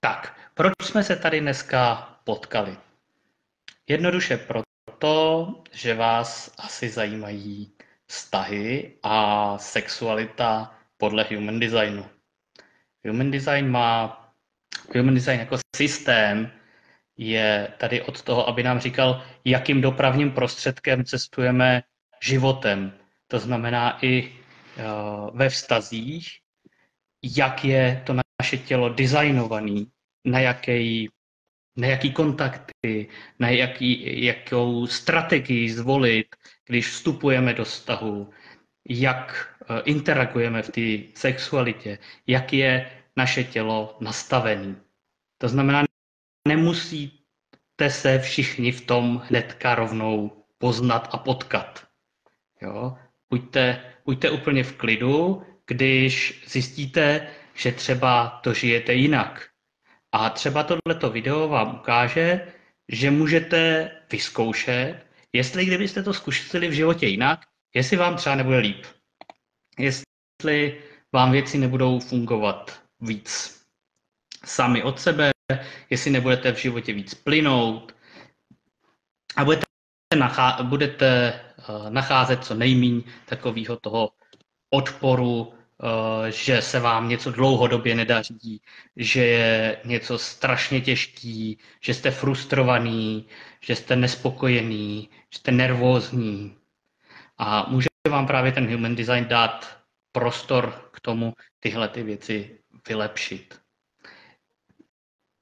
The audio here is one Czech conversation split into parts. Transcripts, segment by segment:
Tak, proč jsme se tady dneska potkali? Jednoduše proto, že vás asi zajímají vztahy a sexualita podle Human Designu. Human Design jako systém je tady od toho, aby nám říkal, jakým dopravním prostředkem cestujeme životem. To znamená i ve vztazích, jak je to naše tělo designované, na jaký kontakty, jakou strategii zvolit, když vstupujeme do vztahu, jak interagujeme v té sexualitě, jak je naše tělo nastavené. To znamená, nemusíte se všichni v tom hnedka rovnou poznat a potkat. Jo? Buďte úplně v klidu, když zjistíte, že třeba to žijete jinak. A třeba tohleto video vám ukáže, že můžete vyzkoušet, jestli kdybyste to zkusili v životě jinak, jestli vám třeba nebude líp. Jestli vám věci nebudou fungovat víc sami od sebe, jestli nebudete v životě víc plynout a budete nacházet co nejméně takového toho odporu, že se vám něco dlouhodobě nedaří, že je něco strašně těžký, že jste frustrovaný, že jste nespokojený, že jste nervózní. A může vám právě ten Human Design dát prostor k tomu tyhle ty věci vylepšit.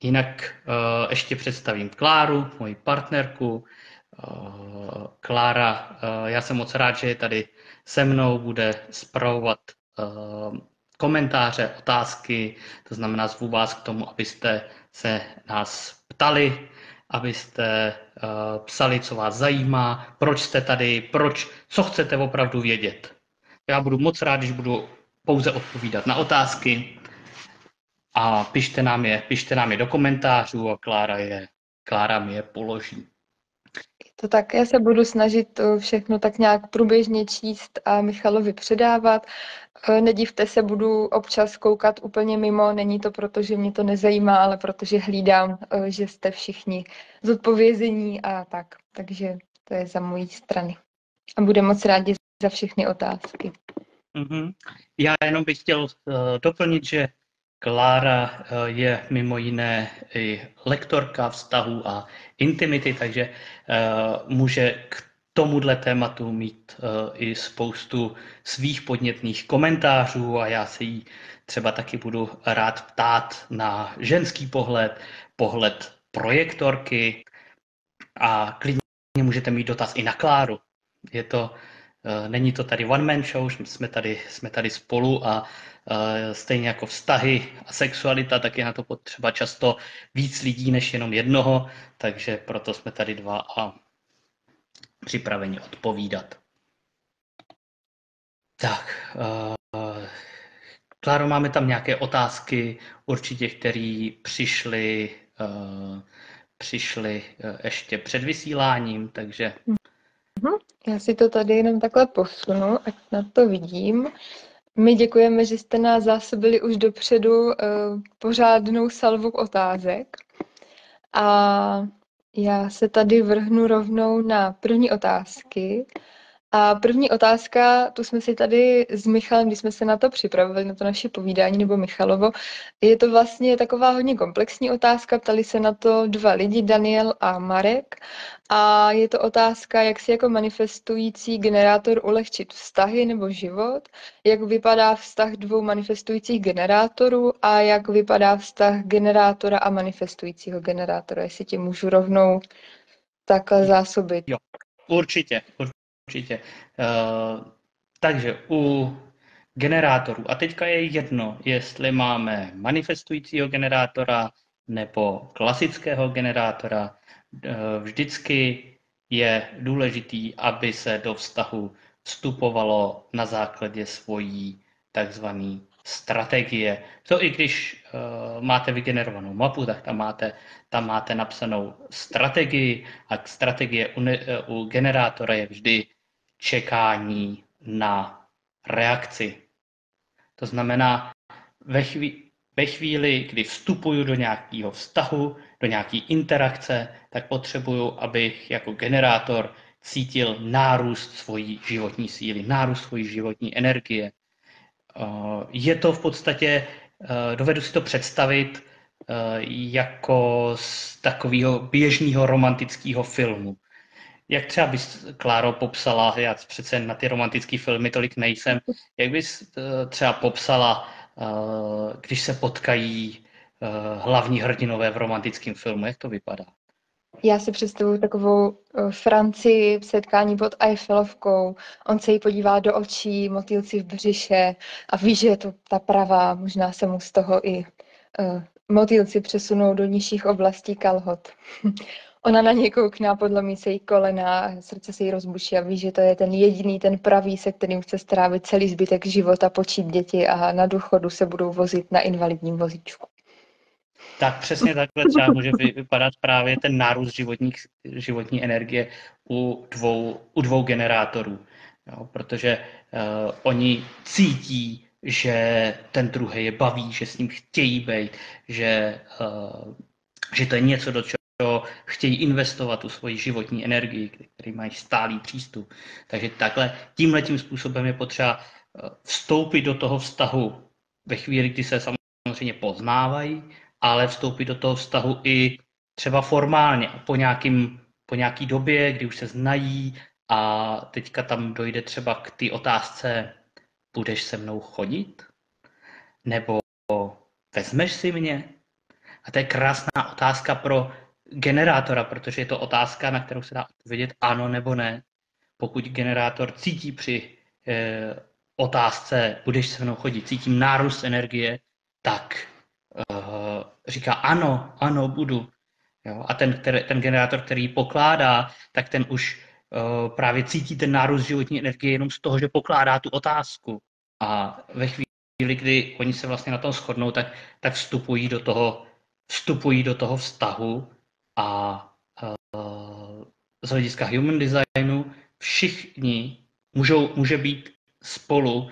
Jinak ještě představím Kláru, moji partnerku. Klára, já jsem moc rád, že je tady se mnou, bude spravovat komentáře, otázky, to znamená zvu vás k tomu, abyste se nás ptali, abyste psali, co vás zajímá, proč jste tady, co chcete opravdu vědět. Já budu moc rád, když budu pouze odpovídat na otázky a pište nám je do komentářů a Klára mi je položí. To tak, já se budu snažit to všechno tak nějak průběžně číst a Michalovi předávat. Nedivte se, budu občas koukat úplně mimo, není to proto, že mě to nezajímá, ale protože hlídám, že jste všichni zodpovězení a tak. Takže to je za mojí strany. A budeme moc rádi za všechny otázky. Já jenom bych chtěl doplnit, že Klára je mimo jiné i lektorka vztahu a intimity, takže může k tomuhle tématu mít i spoustu svých podnětných komentářů a já se jí třeba taky budu rád ptát na ženský pohled projektorky a klidně můžete mít dotaz i na Kláru. Není to tady one man show, jsme tady spolu a stejně jako vztahy a sexualita, tak je na to potřeba často víc lidí než jenom jednoho, takže proto jsme tady dva a připraveni odpovídat. Tak, Kláro, máme tam nějaké otázky, určitě, které přišly ještě před vysíláním, takže... Já si to tady jenom takhle posunu, ať na to vidím. My děkujeme, že jste nás zásobili už dopředu pořádnou salvou otázek. A já se tady vrhnu rovnou na první otázky. A první otázka, tu jsme si tady s Michalem, když jsme se na to připravili, na to naše povídání, nebo Michalovo, je to vlastně taková hodně komplexní otázka, ptali se na to dva lidi, Daniel a Marek. A je to otázka, jak si jako manifestující generátor ulehčit vztahy nebo život, jak vypadá vztah dvou manifestujících generátorů a jak vypadá vztah generátora a manifestujícího generátora, jestli tě můžu rovnou takhle zásobit. Jo, určitě. Takže u generátorů, a teďka je jedno, jestli máme manifestujícího generátora nebo klasického generátora, vždycky je důležitý, aby se do vztahu vstupovalo na základě svojí takzvaný strategie. To i když máte vygenerovanou mapu, tak tam máte napsanou strategii a strategie u generátora je vždy čekání na reakci. To znamená, ve chvíli, kdy vstupuju do nějakého vztahu, do nějaké interakce, tak potřebuju, abych jako generátor cítil nárůst svojí životní síly, nárůst svojí životní energie. Je to v podstatě, dovedu si to představit jako z takového běžného romantického filmu. Jak třeba bys, Kláro, popsala, já přece na ty romantické filmy tolik nejsem, jak bys třeba popsala, když se potkají hlavní hrdinové v romantickém filmu, jak to vypadá? Já si představuji takovou Francii v setkání pod Eiffelovkou. On se jí podívá do očí, motýlci v břiše a ví, že je to ta pravá. Možná se mu z toho i motýlci přesunou do nižších oblastí kalhot. Ona na něj koukne a podlomí se jí kolena, srdce se jí rozbuší a ví, že to je ten jediný, ten pravý, se kterým chce strávit celý zbytek života, počít děti a na důchodu se budou vozit na invalidním vozíčku. Tak přesně takhle třeba může vypadat právě ten nárůst životní energie u dvou generátorů. Jo, protože oni cítí, že ten druhý je baví, že s ním chtějí být, že to je něco, do čeho chtějí investovat tu svoji životní energii, který mají stálý přístup. Takže takhle tímhletím způsobem je potřeba vstoupit do toho vztahu ve chvíli, kdy se samozřejmě poznávají, ale vstoupit do toho vztahu i třeba formálně, po nějaký době, kdy už se znají a teďka tam dojde třeba k té otázce, budeš se mnou chodit? Nebo vezmeš si mě? A to je krásná otázka pro generátora, protože je to otázka, na kterou se dá odpovědět ano nebo ne. Pokud generátor cítí při otázce, budeš se mnou chodit, cítím nárůst energie, tak říká ano, budu. Jo? A ten generátor, který pokládá, tak ten už právě cítí ten nárůst životní energie jenom z toho, že pokládá tu otázku. A ve chvíli, kdy oni se vlastně na tom shodnou, tak vstupují do toho vztahu a z hlediska human designu všichni může být spolu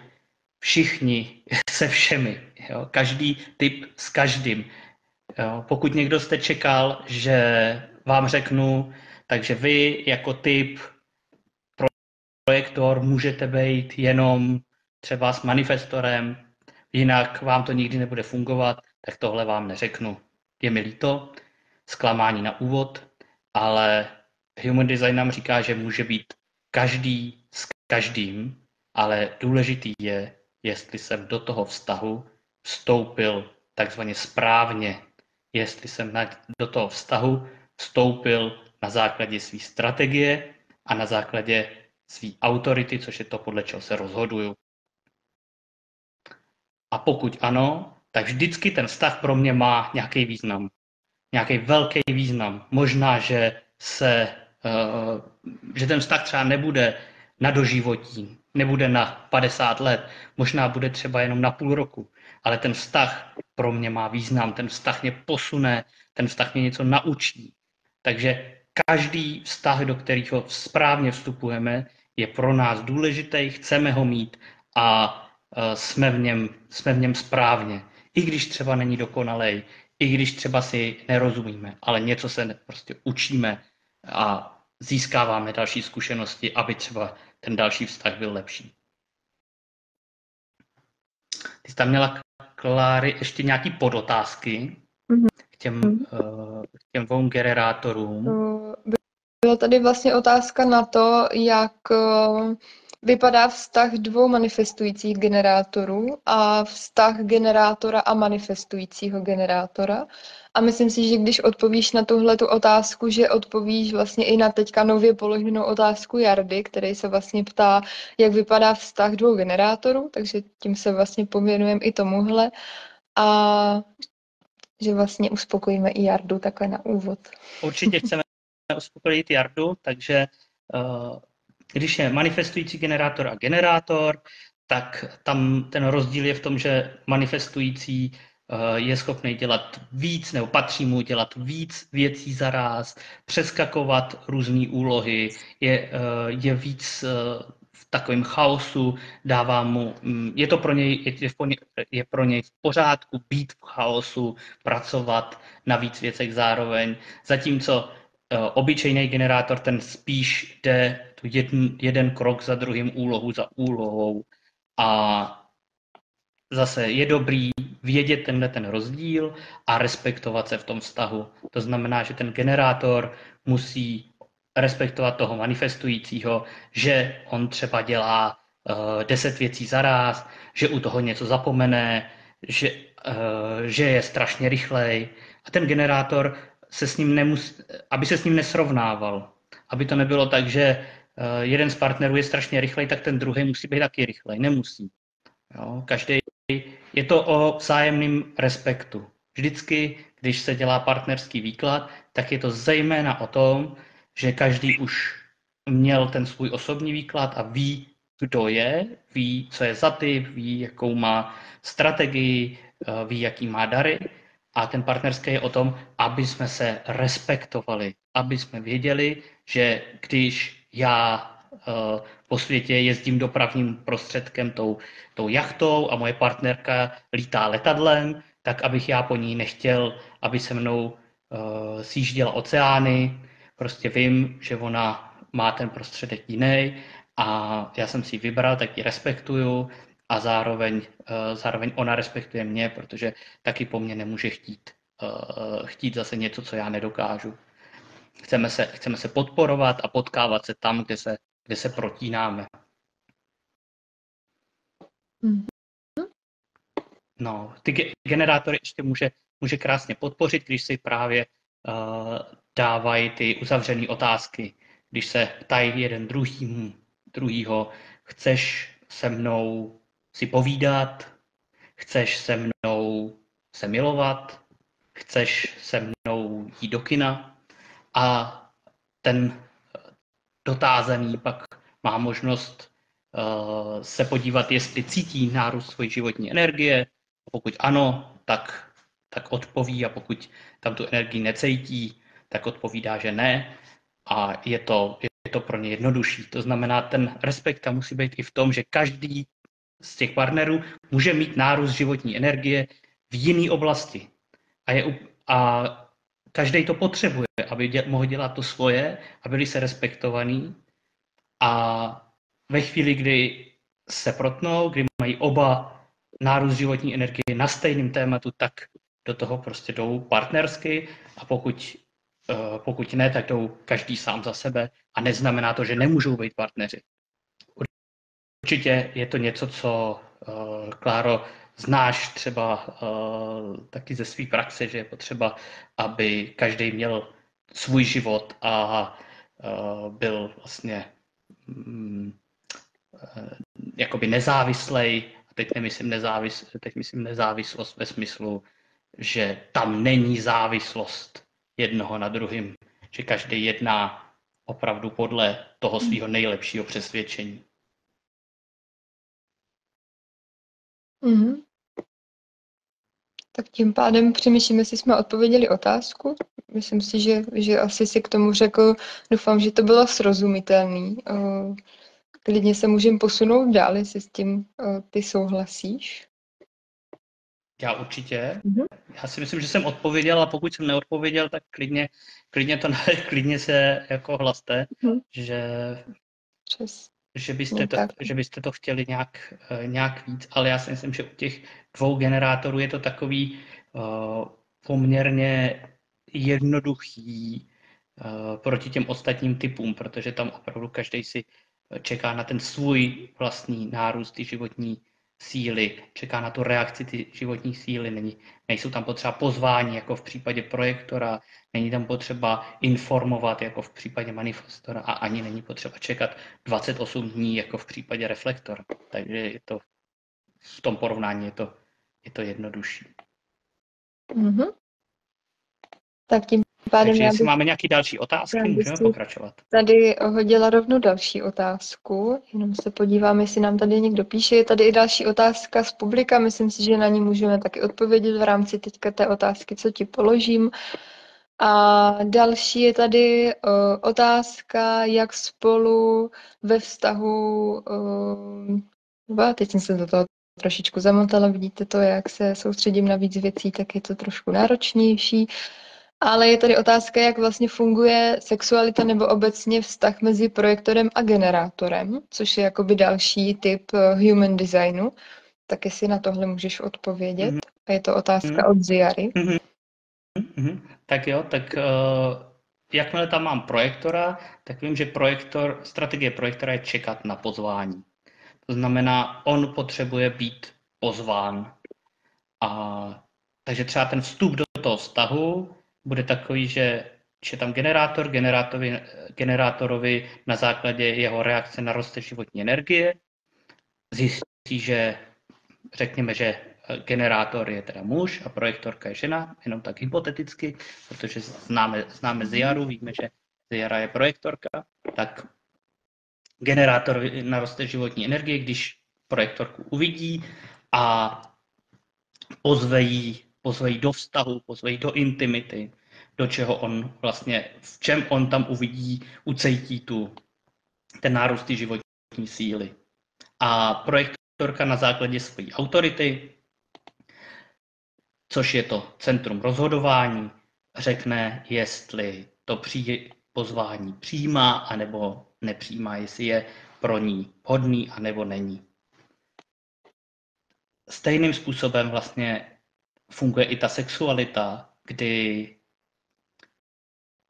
všichni se všemi. Jo? Každý typ s každým. Jo? Pokud někdo jste čekal, že vám řeknu, takže vy jako typ projektor můžete být jenom třeba s manifestorem, jinak vám to nikdy nebude fungovat, tak tohle vám neřeknu. Je mi líto, zklamání na úvod, ale human design nám říká, že může být každý s každým, ale důležitý je, jestli jsem do toho vztahu vstoupil takzvaně správně, jestli jsem do toho vztahu vstoupil na základě své strategie a na základě své autority, což je to, podle čeho se rozhoduju. A pokud ano, tak vždycky ten vztah pro mě má nějaký význam. Nějaký velký význam. Možná, že ten vztah třeba nebude na doživotí, nebude na 50 let, možná bude třeba jenom na půl roku, ale ten vztah pro mě má význam, ten vztah mě posune, ten vztah mě něco naučí. Takže každý vztah, do kterého správně vstupujeme, je pro nás důležitý, chceme ho mít a jsme v něm správně. I když třeba není dokonalej, i když třeba si nerozumíme, ale něco se prostě učíme a získáváme další zkušenosti, aby třeba ten další vztah byl lepší. Ty jsi tam měla, Kláry, ještě nějaký podotázky k těm dvou generátorům. Byla tady vlastně otázka na to, jak vypadá vztah dvou manifestujících generátorů a vztah generátora a manifestujícího generátora. A myslím si, že když odpovíš na tuhletu otázku, že odpovíš vlastně i na teďka nově položenou otázku Jardy, který se vlastně ptá, jak vypadá vztah dvou generátorů, takže tím se vlastně pověnujeme i tomuhle. A že vlastně uspokojíme i Jardu takhle na úvod. Určitě chceme uspokojit Jardu, takže když je manifestující generátor a generátor, tak tam ten rozdíl je v tom, že manifestující je schopný dělat víc, nebo patří mu dělat víc věcí zaráz, přeskakovat různé úlohy, je víc v takovém chaosu, dává mu, je pro něj v pořádku být v chaosu, pracovat na víc věcech zároveň, zatímco obyčejný generátor, ten spíš jde jeden krok za druhým, úlohu za úlohou a zase je dobrý vědět ten rozdíl a respektovat se v tom vztahu. To znamená, že ten generátor musí respektovat toho manifestujícího, že on třeba dělá 10 věcí za ráz, že u toho něco zapomene, že je strašně rychlej. A ten generátor aby se s ním nesrovnával. Aby to nebylo tak, že jeden z partnerů je strašně rychlej, tak ten druhý musí být taky rychlej. Nemusí. Jo? Je to o vzájemném respektu. Vždycky, když se dělá partnerský výklad, tak je to zejména o tom, že každý už měl ten svůj osobní výklad a ví, kdo je, ví, co je za typ, ví, jakou má strategii, ví, jaký má dary. A ten partnerský je o tom, aby jsme se respektovali, aby jsme věděli, že když já po světě jezdím dopravním prostředkem tou jachtou a moje partnerka lítá letadlem, tak abych já po ní nechtěl, aby se mnou sjížděla oceány. Prostě vím, že ona má ten prostředek jiný a já jsem si ji vybral, tak ji respektuju a zároveň ona respektuje mě, protože taky po mně nemůže chtít zase něco, co já nedokážu. Chceme se podporovat a potkávat se tam, kde se protínáme. No, ty generátory ještě může krásně podpořit, když si právě dávají ty uzavřené otázky, když se ptají jeden druhýho, chceš se mnou si povídat, chceš se mnou se milovat, chceš se mnou jít do kina a ten dotázaný pak má možnost se podívat, jestli cítí nárůst svojí životní energie. Pokud ano, tak odpoví a pokud tam tu energii necítí, tak odpovídá, že ne. A je to pro ně jednodušší. To znamená, ten respekt tam musí být i v tom, že každý z těch partnerů může mít nárůst životní energie v jiné oblasti. A každý to potřebuje, aby mohl dělat to svoje a byli se respektovaní. A ve chvíli, kdy se protnou, kdy mají oba nárůst životní energie na stejném tématu, tak do toho prostě jdou partnersky a pokud ne, tak jdou každý sám za sebe a neznamená to, že nemůžou být partneři. Určitě je to něco, co, Kláro, znáš třeba taky ze své praxe, že je potřeba, aby každý měl svůj život a byl vlastně jakoby nezávislej. A teď myslím nezávislost ve smyslu, že tam není závislost jednoho na druhém, že každý jedná opravdu podle toho svého nejlepšího přesvědčení. Mm-hmm. Tak tím pádem přemýšlím, jestli jsme odpověděli otázku. Myslím si, že asi si k tomu řekl, doufám, že to bylo srozumitelný. Klidně se můžeme posunout dál, jestli s tím ty souhlasíš. Já určitě. Mm-hmm. Já si myslím, že jsem odpověděl a pokud jsem neodpověděl, tak klidně se jako hlaste, že byste to chtěli nějak víc, ale já si myslím, že u těch 2 generátorů je to takový poměrně jednoduchý proti těm ostatním typům, protože tam opravdu každý si čeká na ten svůj vlastní nárůst ty životní síly, čeká na tu reakci ty životní síly, nejsou tam potřeba pozvání, jako v případě projektora, není tam potřeba informovat, jako v případě manifestora a ani není potřeba čekat 28 dní, jako v případě reflektora. Takže je to v tom porovnání je to jednodušší. Mm-hmm. Tak tím pádem takže jestli máme nějaké další otázky, můžeme pokračovat. Tady hodila rovnou další otázku, jenom se podívám, jestli nám tady někdo píše. Je tady i další otázka z publika, myslím si, že na ní můžeme taky odpovědět v rámci teďka té otázky, co ti položím. A další je tady otázka, jak spolu ve vztahu, teď jsem se do toho trošičku zamotala, vidíte to, jak se soustředím na víc věcí, tak je to trošku náročnější. Ale je tady otázka, jak vlastně funguje sexualita nebo obecně vztah mezi projektorem a generátorem, což je jakoby další typ human designu. Tak jestli na tohle můžeš odpovědět. A je to otázka od Ziary. Tak jo, tak jakmile tam mám projektora, tak vím, že strategie projektora je čekat na pozvání. To znamená, on potřebuje být pozván. Takže třeba ten vstup do toho vztahu bude takový, že tam generátorovi na základě jeho reakce na roste životní energie zjistí, že řekněme, že generátor je teda muž a projektorka je žena, jenom tak hypoteticky, protože známe Ziaru, víme, že Ziara je projektorka, tak generátor naroste životní energie, když projektorku uvidí a pozve jí do vztahu, pozve jí do intimity, do čeho on vlastně, v čem on tam ucítí ten nárůst životní síly. A projektorka na základě své autority, což je to centrum rozhodování, řekne, jestli to pozvání přijímá anebo nepřijímá, jestli je pro ní vhodný anebo není. Stejným způsobem vlastně funguje i ta sexualita, kdy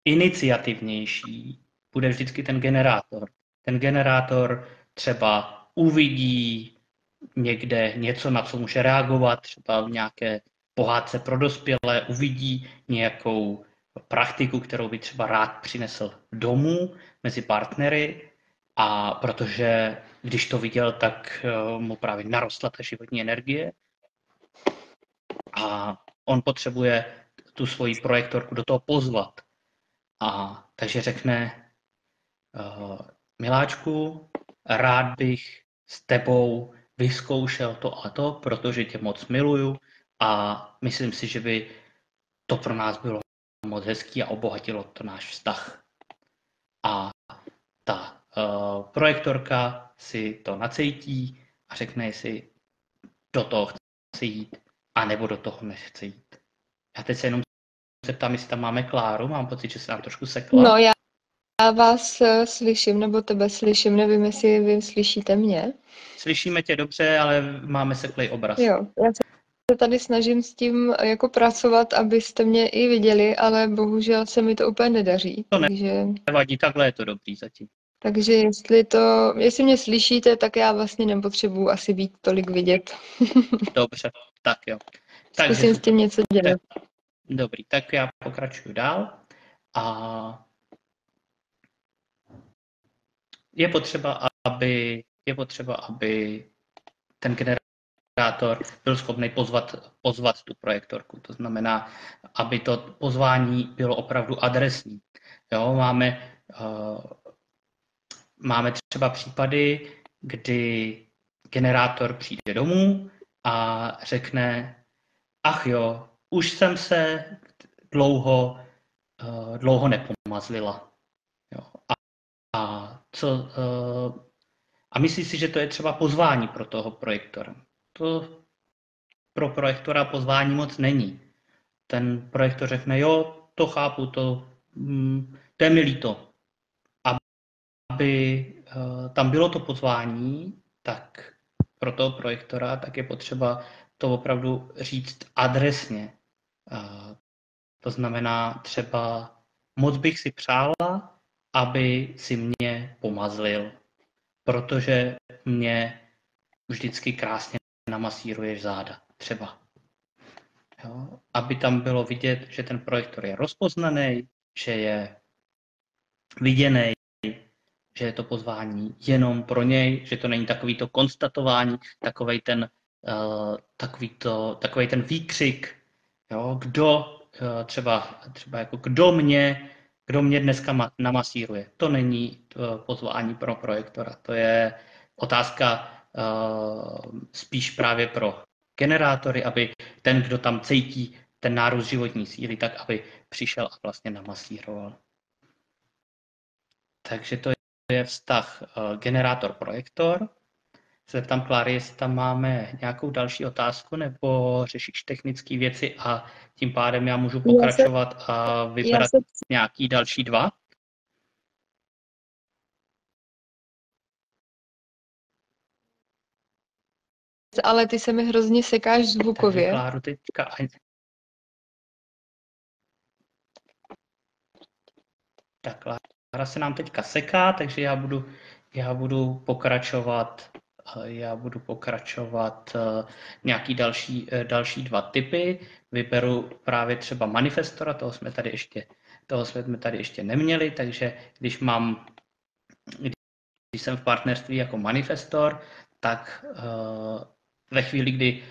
iniciativnější bude vždycky ten generátor. Ten generátor třeba uvidí někde něco, na co může reagovat, třeba v nějaké pohádce pro dospělé, uvidí nějakou praktiku, kterou by třeba rád přinesl domů mezi partnery, a protože když to viděl, tak mu právě narostla ta životní energie a on potřebuje tu svoji projektorku do toho pozvat. A takže řekne, miláčku, rád bych s tebou vyzkoušel to a to, protože tě moc miluju a myslím si, že by to pro nás bylo moc hezký a obohatilo to náš vztah. A ta projektorka si to nacítí a řekne, jestli do toho chce jít, anebo do toho nechce jít. Já teď se jenom zeptám, jestli tam máme Kláru, mám pocit, že se nám trošku sekla. No, já vás slyším, nebo tebe slyším, nevím, jestli vy slyšíte mě. Slyšíme tě dobře, ale máme seklej obraz. Jo, já se tady snažím s tím jako pracovat, abyste mě i viděli, ale bohužel se mi to úplně nedaří. To nevadí, takhle je to dobrý zatím. Takže jestli mě slyšíte, tak já vlastně nepotřebuji asi být tolik vidět. Dobře, tak jo. Zkusím s tím něco dělat. Dobrý, tak já pokračuju dál. A je potřeba, aby ten generátor byl schopný pozvat tu projektorku. To znamená, aby to pozvání bylo opravdu adresní. Jo, máme třeba případy, kdy generátor přijde domů a řekne, ach jo, už jsem se dlouho nepomazlila. Jo. A myslí si, že to je třeba pozvání pro toho projektora. To pro projektora pozvání moc není. Ten projektor řekne, jo, to chápu, to je mi líto. Aby tam bylo to pozvání, tak pro toho projektora tak je potřeba to opravdu říct adresně. To znamená třeba, moc bych si přála, aby si mě pomazlil, protože mě vždycky krásně namasíruješ záda, třeba. Jo? Aby tam bylo vidět, že ten projektor je rozpoznaný, že je viděný, že je to pozvání jenom pro něj, že to není takový to konstatování, takovej ten výkřik, jo? Kdo mě dneska namasíruje. To není pozvání pro projektora. To je otázka spíš právě pro generátory, aby ten, kdo tam cítí ten nárůst životní síly tak, aby přišel a vlastně namasíroval. Takže to je vztah generátor-projektor. Se zeptám Kláry, jestli tam máme nějakou další otázku, nebo řešíš technické věci a tím pádem já můžu pokračovat a vybrat nějaký další dva? Ale ty se mi hrozně sekáš zvukově. Takže Kláru teďka... Tak Klára se nám teďka seká, takže já budu pokračovat nějaký další dva typy. Vyberu právě třeba manifestora, toho jsme tady ještě neměli, takže když jsem v partnerství jako manifestor, tak ve chvíli, kdy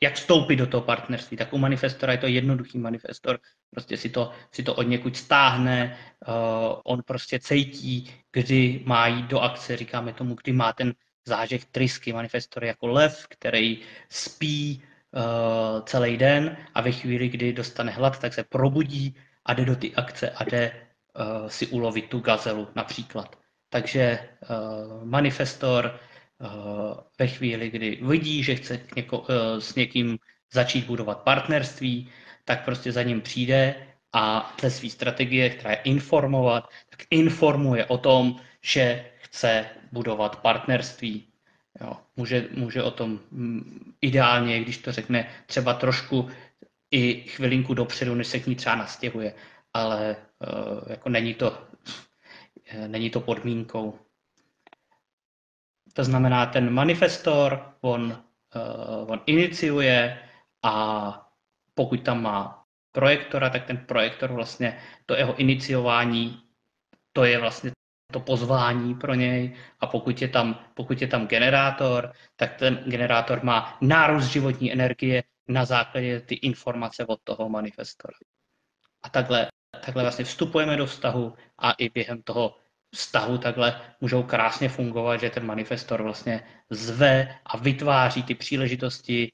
jak vstoupit do toho partnerství, tak u manifestora je to jednoduchý manifestor, prostě si to od někud stáhne, on prostě cítí, kdy má jít do akce, říkáme tomu, kdy má ten zážeh trysky. Manifestor jako lev, který spí celý den a ve chvíli, kdy dostane hlad, tak se probudí a jde do ty akce a jde si ulovit tu gazelu například. Takže manifestor ve chvíli, kdy vidí, že chce s někým začít budovat partnerství, tak prostě za ním přijde a ze své strategie, která je informovat, tak informuje o tom, že chce budovat partnerství. Jo, může o tom ideálně, když to řekne třeba trošku i chvilinku dopředu, než se k ní třeba nastěhuje, ale jako není to podmínkou. To znamená, ten manifestor, on iniciuje a pokud tam má projektora, tak ten projektor vlastně, to jeho iniciování, to je vlastně to pozvání pro něj a pokud je tam generátor, tak ten generátor má nárůst životní energie na základě ty informace od toho manifestora. A takhle vlastně vstupujeme do vztahu a i během toho vztahu takhle můžou krásně fungovat, že ten manifestor vlastně zve a vytváří ty příležitosti,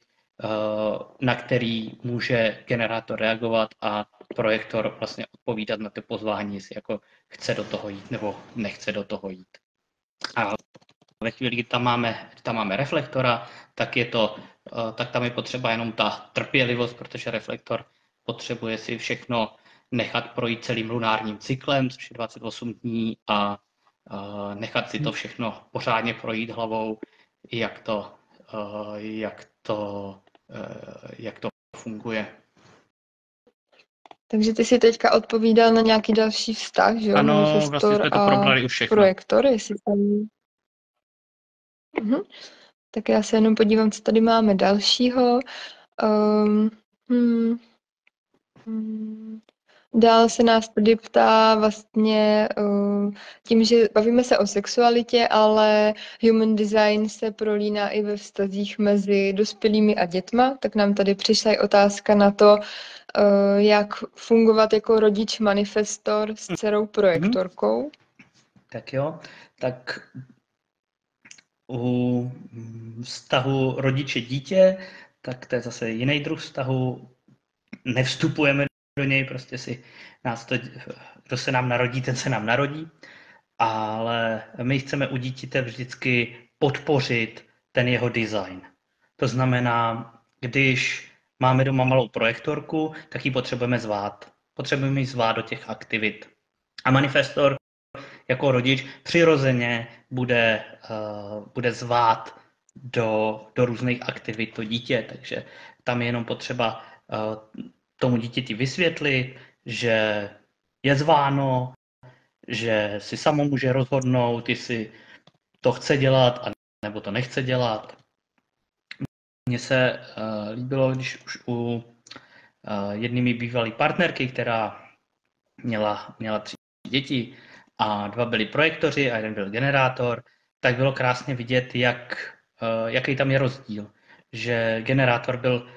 na který může generátor reagovat a projektor vlastně odpovídat na ty pozvání, jestli jako chce do toho jít nebo nechce do toho jít. A ve chvíli, kdy tam máme reflektora, tak tam je potřeba jenom ta trpělivost, protože reflektor potřebuje si všechno nechat projít celým lunárním cyklem, což je 28 dní a nechat si to všechno pořádně projít hlavou, jak to funguje. Takže ty si teďka odpovídal na nějaký další vztah, že jo? Ano, manifestor vlastně jsme to probrali už všechno. Projektor, jestli tam... Tak já se jenom podívám, co tady máme dalšího. Dál se nás tady ptá vlastně tím, že bavíme se o sexualitě, ale human design se prolíná i ve vztazích mezi dospělými a dětma, tak nám tady přišla i otázka na to, jak fungovat jako rodič manifestor s dcerou projektorkou. Tak jo, tak u vztahu rodiče-dítě, tak to je zase jiný druh vztahu, nevstupujeme do něj, prostě kdo se nám narodí, ten se nám narodí, ale my chceme u dítěte vždycky podpořit ten jeho design. To znamená, když máme doma malou projektorku, tak ji potřebujeme zvát. Potřebujeme ji zvát do těch aktivit. A manifestor jako rodič přirozeně bude zvát do různých aktivit to dítě, takže tam je jenom potřeba tomu dítěti vysvětlit, že je zváno, že si samo může rozhodnout, jestli to chce dělat, nebo to nechce dělat. Mně se líbilo, když už u jedné mý bývalé partnerky, která měla 3 děti a 2 byli projektoři a 1 byl generátor, tak bylo krásně vidět, jaký tam je rozdíl. Že generátor byl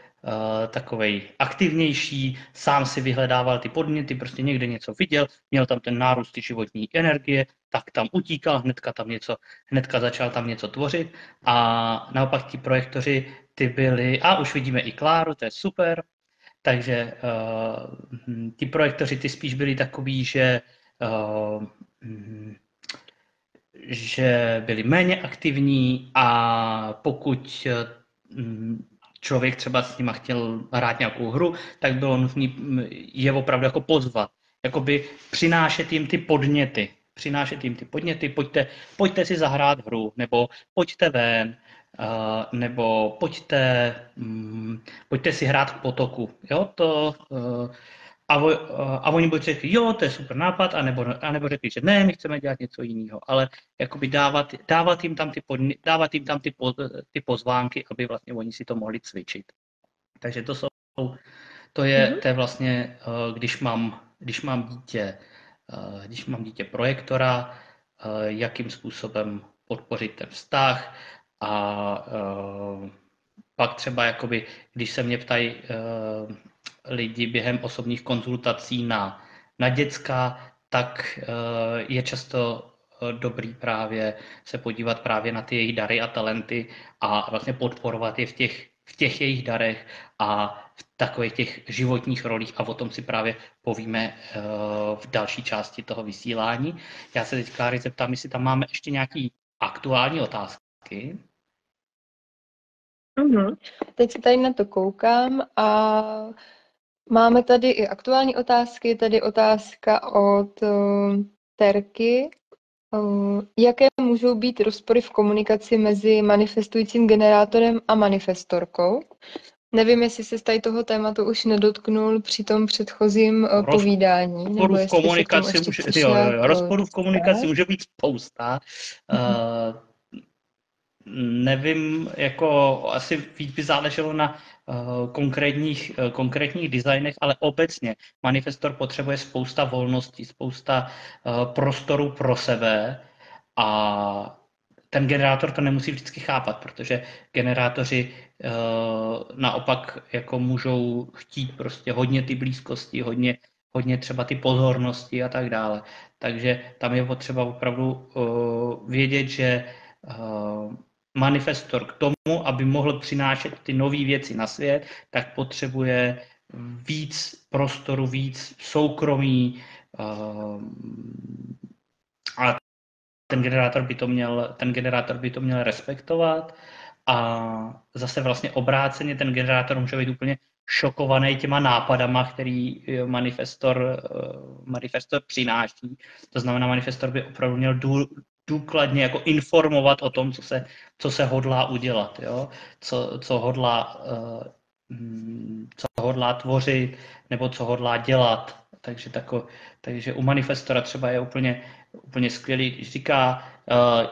takovej aktivnější, sám si vyhledával ty podněty, prostě někde něco viděl, měl tam ten nárůst životní energie, tak tam utíkal, hnedka začal tam něco tvořit a naopak ti projektoři, ty byli, a už vidíme i Kláru, to je super, Takže ti projektoři ty spíš byli takový, že byli méně aktivní a pokud člověk třeba s nima chtěl hrát nějakou hru, tak bylo nutné je opravdu jako pozvat. Jakoby přinášet jim ty podněty. Pojďte si zahrát hru, nebo pojďte ven, nebo pojďte si hrát k potoku. Jo, a oni buď řekli, jo, to je super nápad, anebo řekli, že ne, my chceme dělat něco jiného. Ale jakoby dávat jim tam ty pozvánky, aby vlastně oni si to mohli cvičit. Takže to je vlastně, když mám dítě projektora, jakým způsobem podpořit ten vztah a pak třeba jakoby, když se mě ptají lidi během osobních konzultací na děcka, tak je často dobrý právě se podívat právě na ty jejich dary a talenty a vlastně podporovat je v těch jejich darech a v takových těch životních rolích a o tom si právě povíme v další části toho vysílání. Já se teď, Kláry, zeptám, jestli tam máme ještě nějaké aktuální otázky. Teď se tady na to koukám a máme tady i aktuální otázky. Tady otázka od Terky. Jaké můžou být rozpory v komunikaci mezi manifestujícím generátorem a manifestorkou? Nevím, jestli se z tady toho tématu už nedotknul při tom předchozím povídání. Rozporů v komunikaci může být spousta. Nevím, jako asi víc by záleželo na konkrétních designech, ale obecně manifestor potřebuje spousta volností, spousta prostoru pro sebe a ten generátor to nemusí vždycky chápat, protože generátoři naopak jako můžou chtít prostě hodně ty blízkosti, hodně třeba ty pozornosti a tak dále. Takže tam je potřeba opravdu vědět, že manifestor k tomu, aby mohl přinášet ty nové věci na svět, tak potřebuje víc prostoru, víc soukromí a ten generátor by to měl respektovat a zase vlastně obráceně ten generátor může být úplně šokovaný těma nápadama, který manifestor přináší. To znamená, manifestor by opravdu měl důkladně jako informovat o tom, co se hodlá udělat, jo? Co hodlá tvořit, nebo co hodlá dělat. Takže u manifestora třeba je úplně skvělý, když říká,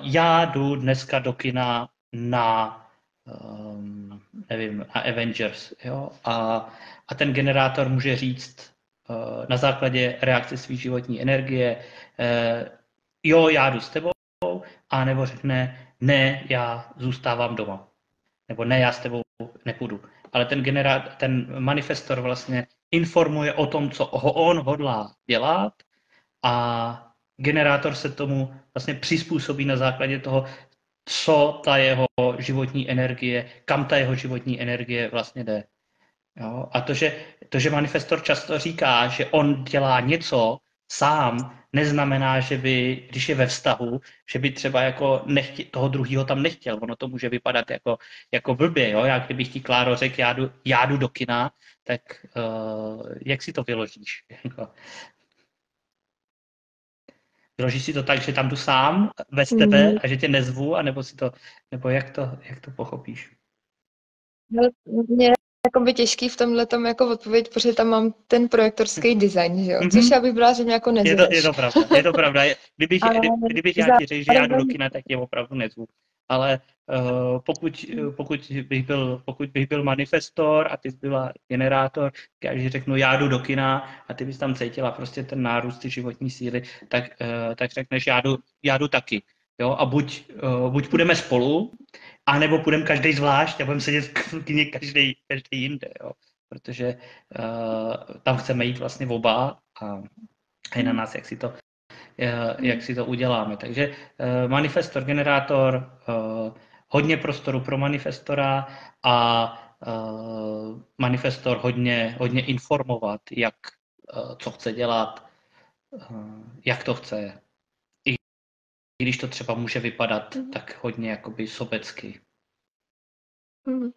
já jdu dneska do kina na Avengers, jo? A ten generátor může říct na základě reakce své životní energie, jo, já jdu s tebou, a nebo řekne, ne, já zůstávám doma. Nebo ne, já s tebou nepůjdu. Ale ten manifestor vlastně informuje o tom, co on hodlá dělat a generátor se tomu vlastně přizpůsobí na základě toho, co ta jeho životní energie, kam ta jeho životní energie vlastně jde. Jo? A to, že manifestor často říká, že on dělá něco sám, neznamená, že by, když je ve vztahu, že by třeba jako toho druhého tam nechtěl. Ono to může vypadat jako blbě. Jo? Já kdybych ti, Kláro, řekl, já jdu do kina, tak jak si to vyložíš? Vyložíš si to tak, že tam jdu sám bez tebe a že tě nezvu, nebo jak to pochopíš? Mě jakoby těžký v tomhletom jako odpověď, protože tam mám ten projektorský design, že jo? Což já bych byla, že mě jako nezveš. Je to pravda. Kdybych já ti řekl, že já jdu do kina, tak tě opravdu nezvu. Ale pokud bych byl manifestor a ty jsi byla generátor, když řeknu, já jdu do kina a ty bys tam cítila prostě ten nárůst ty životní síly, tak řekneš, já jdu taky. Jo? A buď půjdeme spolu, a nebo půjdeme každý zvlášť a budeme sedět v kyně každý jinde, jo? Protože tam chceme jít vlastně oba a je na nás, jak si to uděláme. Takže manifestor, generátor, hodně prostoru pro manifestora a manifestor hodně informovat, co chce dělat, jak to chce. I když to třeba může vypadat tak hodně jakoby sobecky. Mhm.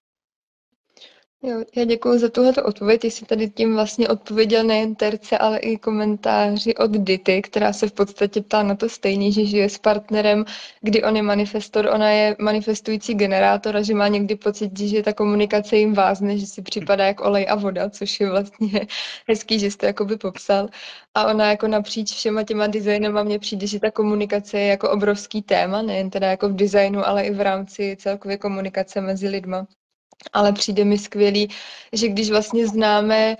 Jo, já děkuji za tuhleto odpověď. Ty jsi tady tím vlastně odpověděl nejen Terce, ale i komentáři od Dity, která se v podstatě ptá na to stejně, že žije s partnerem, kdy on je manifestor, ona je manifestující generátor a že má někdy pocit, že ta komunikace jim vázne, že si připadá jak olej a voda, což je vlastně hezký, že jsi to jakoby popsal. A ona jako napříč všema těma designama mně přijde, že ta komunikace je jako obrovský téma, nejen teda jako v designu, ale i v rámci celkově komunikace mezi lidma. Ale přijde mi skvělý, že když vlastně známe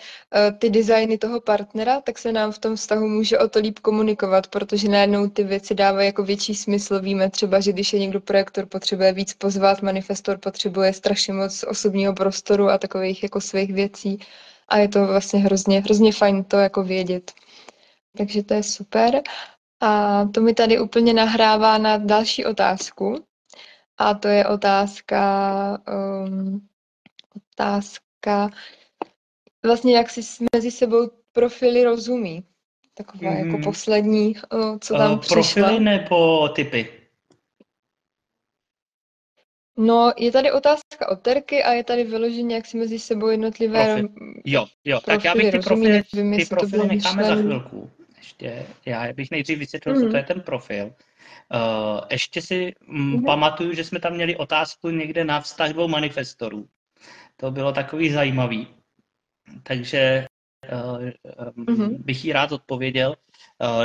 ty designy toho partnera, tak se nám v tom vztahu může o to líp komunikovat, protože najednou ty věci dávají jako větší smysl. Víme třeba, že když je někdo projektor, potřebuje víc pozvat, manifestor potřebuje strašně moc osobního prostoru a takových jako svých věcí. A je to vlastně hrozně fajn to jako vědět. Takže to je super. A to mi tady úplně nahrává na další otázku. A to je otázka, vlastně jak si mezi sebou profily rozumí. Taková jako poslední, co tam přišla. Profily nebo typy? No, je tady otázka od Terky a je tady vyloženě, jak si mezi sebou jednotlivé Jo, tak já profily bych rozumí, nevím, ty jestli to profily bylo necháme za myšlený. chvilku. Ještě, já bych nejdřív vysvětlil, co to je ten profil. Ještě si pamatuju, že jsme tam měli otázku někde na vztah dvou manifestorů. To bylo takový zajímavý. Takže bych jí rád odpověděl.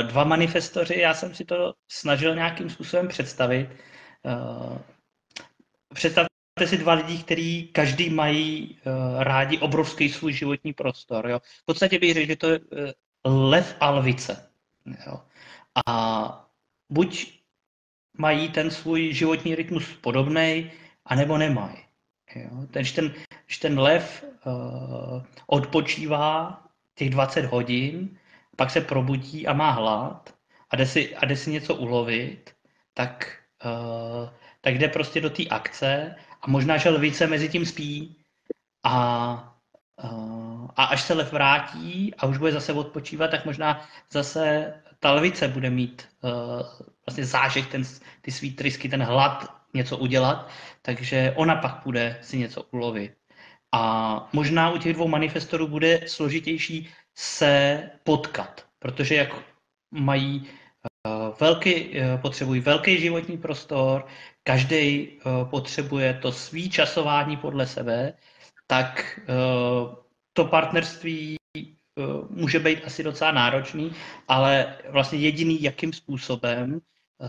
Dva manifestoři, já jsem si to snažil nějakým způsobem představit. Představte si dva lidi, kteří každý mají rádi obrovský svůj životní prostor. Jo. V podstatě bych řekl, že to je lev a lvice. Jo. A buď mají ten svůj životní rytmus podobný, anebo nemají. Jo. Když ten lev odpočívá těch 20 hodin, pak se probudí a má hlad a jde si něco ulovit, tak jde prostě do té akce a možná, že lvice mezi tím spí a až se lev vrátí a už bude zase odpočívat, tak možná zase ta lvice bude mít vlastně zážeh, ty svý trysky, ten hlad něco udělat, takže ona pak bude si něco ulovit. A možná u těch dvou manifestorů bude složitější se potkat, protože jak mají potřebují velký životní prostor, každý potřebuje to svý časování podle sebe, tak to partnerství může být asi docela náročný, ale vlastně jediný, jakým způsobem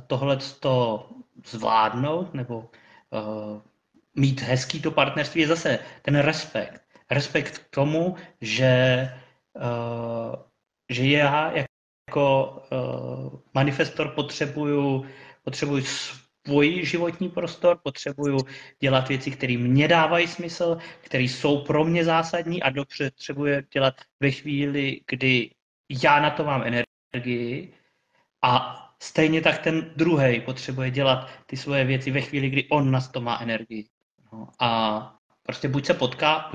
tohleto zvládnout nebo mít hezký to partnerství, je zase ten respekt. Respekt k tomu, že já jako manifestor potřebuju svůj životní prostor, potřebuju dělat věci, které mě dávají smysl, které jsou pro mě zásadní a potřebuji dělat ve chvíli, kdy já na to mám energii a stejně tak ten druhý potřebuje dělat ty svoje věci ve chvíli, kdy on na to má energii. No, a prostě buď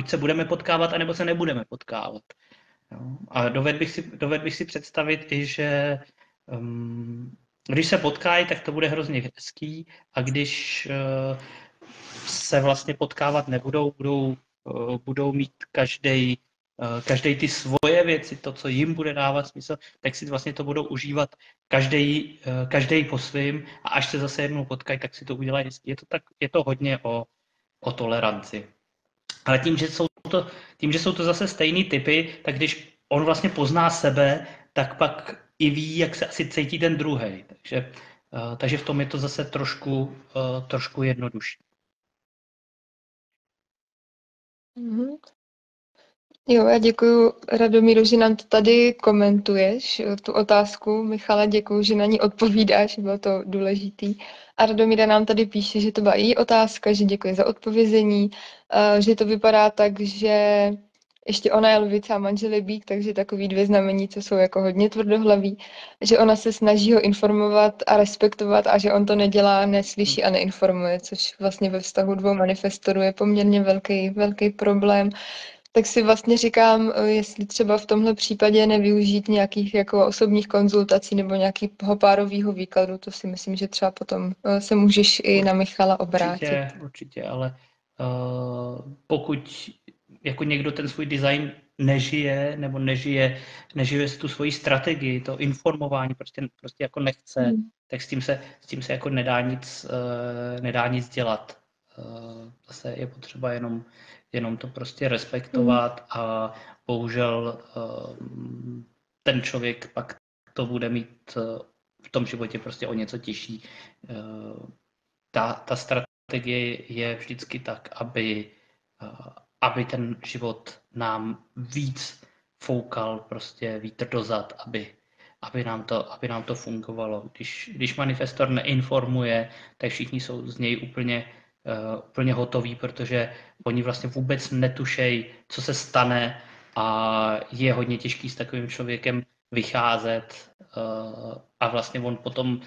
se budeme potkávat, anebo se nebudeme potkávat. Jo. A dovedl bych si představit i, že když se potkají, tak to bude hrozně hezký a když se vlastně potkávat nebudou, budou mít každý ty svoje věci, to, co jim bude dávat smysl, tak si vlastně to budou užívat každý po svým a až se zase jednou potkají, tak si to udělají hezky. Je to hodně o toleranci. Ale tím, že jsou to zase stejný typy, tak když on vlastně pozná sebe, tak pak i ví, jak se asi cítí ten druhý. Takže v tom je to zase trošku jednodušší. Mm-hmm. Jo, já děkuji, Radomíru, že nám to tady komentuješ, tu otázku. Michale, děkuji, že na ní odpovídáš, bylo to důležitý. A Radomíra nám tady píše, že to byla její otázka, že děkuje za odpovězení, že to vypadá tak, že ještě ona je lvice a manžel je býk, takže takový dvě znamení, co jsou jako hodně tvrdohlaví, že ona se snaží ho informovat a respektovat a že on to nedělá, neslyší a neinformuje, což vlastně ve vztahu dvou manifestorů je poměrně velký problém. Tak si vlastně říkám, jestli třeba v tomhle případě nevyužít nějakých jako osobních konzultací nebo nějakého párového výkladu, to si myslím, že třeba potom se můžeš i na Michala obrátit. Určitě, ale pokud jako někdo ten svůj design nežije nebo nežije tu svoji strategii, to informování prostě jako nechce, tak s tím se jako nedá nic dělat. Zase je potřeba jenom to prostě respektovat a bohužel ten člověk pak to bude mít v tom životě prostě o něco těžší. Ta strategie je vždycky tak, aby ten život nám víc foukal prostě vítr do zad, aby nám to fungovalo. Když manifestor neinformuje, tak všichni jsou z něj úplně hotoví, protože oni vlastně vůbec netušejí, co se stane a je hodně těžký s takovým člověkem vycházet a vlastně on potom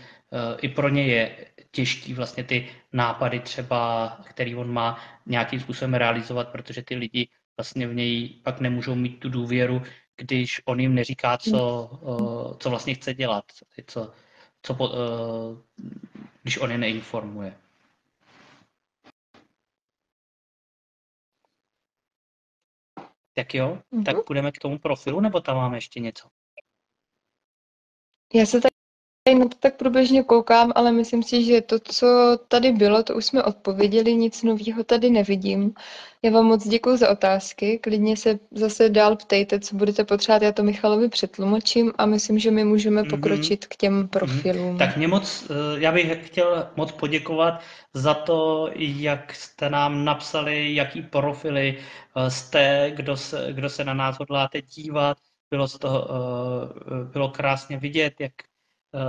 i pro ně je těžký vlastně ty nápady třeba, který on má nějakým způsobem realizovat, protože ty lidi vlastně v něj pak nemůžou mít tu důvěru, když on jim neříká, co vlastně chce dělat, když on je neinformuje. Tak jo, tak půjdeme k tomu profilu, nebo tam máme ještě něco? Já se tady na to tak průběžně koukám, ale myslím si, že to, co tady bylo, to už jsme odpověděli, nic nového tady nevidím. Já vám moc děkuji za otázky, klidně se zase dál ptejte, co budete potřebovat, já to Michalovi přetlumočím a myslím, že my můžeme pokročit k těm profilům. Tak já bych chtěl moc poděkovat za to, jak jste nám napsali, jaký profily jste, kdo se na nás hodláte dívat. Bylo krásně vidět, jak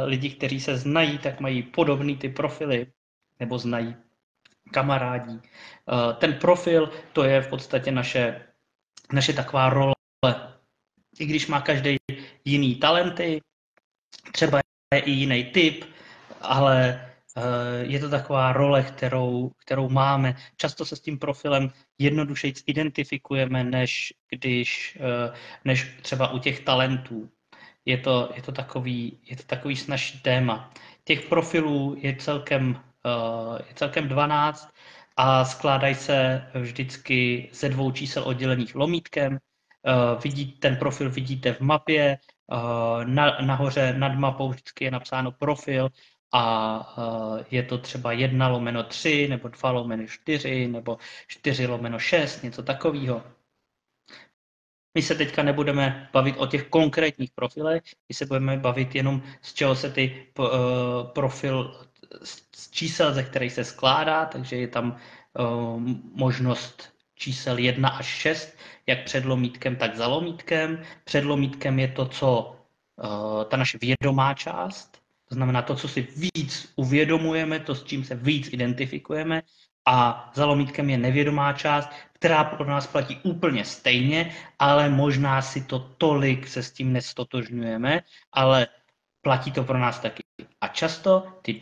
lidi, kteří se znají, tak mají podobný ty profily, nebo znají kamarádí. Ten profil, to je v podstatě naše taková role. I když má každý jiný talenty, třeba je i jiný typ, ale je to taková role, kterou máme. Často se s tím profilem jednodušeji identifikujeme, než třeba u těch talentů. Je to takový snazší téma. Těch profilů je celkem 12 a skládají se vždycky ze 2 čísel oddělených lomítkem. Ten profil vidíte v mapě, nahoře nad mapou vždycky je napsáno profil a je to třeba 1/3 nebo 2/4 nebo 4/6, něco takového. My se teďka nebudeme bavit o těch konkrétních profilech, my se budeme bavit jenom z čeho se ty profil z čísel, ze kterých se skládá, takže je tam možnost čísel 1 až 6, jak před lomítkem, tak za lomítkem. Před lomítkem je to, ta naše vědomá část, to znamená to, co si víc uvědomujeme, to, s čím se víc identifikujeme, a za lomítkem je nevědomá část, která pro nás platí úplně stejně, ale možná si to tolik se s tím nestotožňujeme, ale platí to pro nás taky. A často ty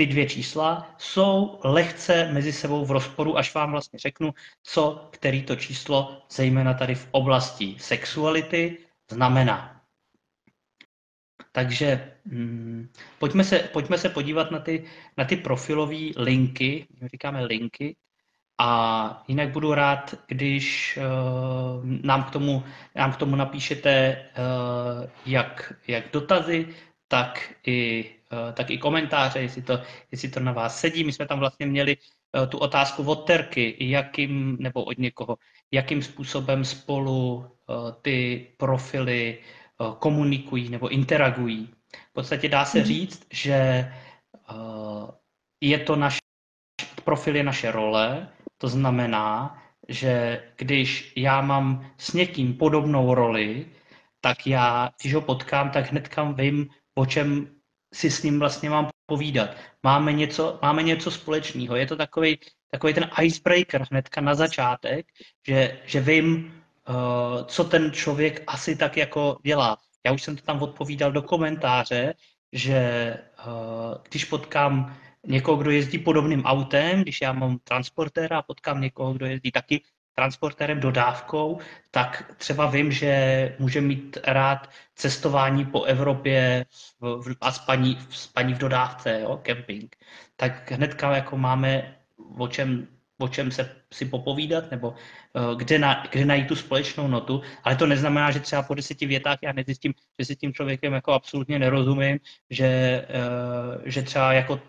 dvě čísla jsou lehce mezi sebou v rozporu, až vám vlastně řeknu, který to číslo, zejména tady v oblasti sexuality, znamená. Takže pojďme se podívat na ty profilové linky, my říkáme linky, a jinak budu rád, když nám k tomu napíšete jak dotazy, tak i komentáře, jestli to na vás sedí. My jsme tam vlastně měli tu otázku od Terky, nebo od někoho, jakým způsobem spolu ty profily komunikují nebo interagují. V podstatě dá se říct, že profil je naše role, to znamená, že když já mám s někým podobnou roli, tak když ho potkám, tak hnedka vím, o čem si s ním vlastně mám povídat. Máme něco společného. Je to takový takový ten icebreaker hnedka na začátek, že vím, co ten člověk asi tak jako dělá. Já už jsem to tam odpovídal do komentáře, že když potkám někoho, kdo jezdí podobným autem, když já mám transportéra a potkám někoho, kdo jezdí taky transportérem, dodávkou, tak třeba vím, že může mít rád cestování po Evropě a spaní v dodávce, jo, kemping. Tak hnedka jako máme o čem si popovídat, nebo kde najít tu společnou notu, ale to neznamená, že třeba po 10 větách já nezjistím, že si tím člověkem jako absolutně nerozumím, že třeba jako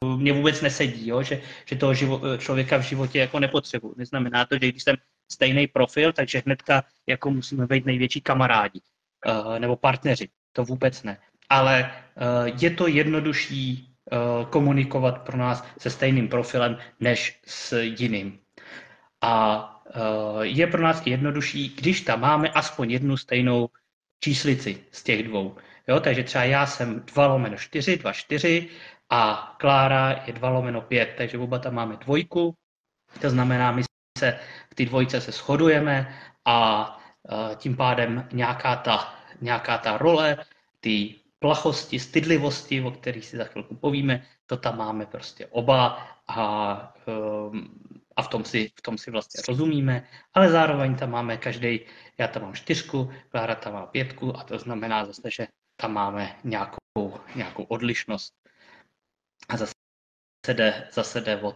mě vůbec nesedí, jo? Že toho člověka v životě jako nepotřebuji. Neznamená to, že když jsem stejný profil, takže hnedka jako musíme být největší kamarádi nebo partneři. To vůbec ne. Ale je to jednodušší komunikovat pro nás se stejným profilem než s jiným. A je pro nás jednodušší, když tam máme aspoň jednu stejnou číslici z těch dvou. Jo, takže třeba já jsem 2/4, 2/4 a Klára je 2/5, takže oba tam máme dvojku. To znamená, my se v té dvojce se shodujeme a tím pádem nějaká ta role, ty plachosti, stydlivosti, o kterých si za chvilku povíme, to tam máme prostě oba a v tom si vlastně rozumíme, ale zároveň tam máme každý, já tam mám 4, Klára tam má 5 a to znamená zase, že tam máme nějakou odlišnost. A zase jde o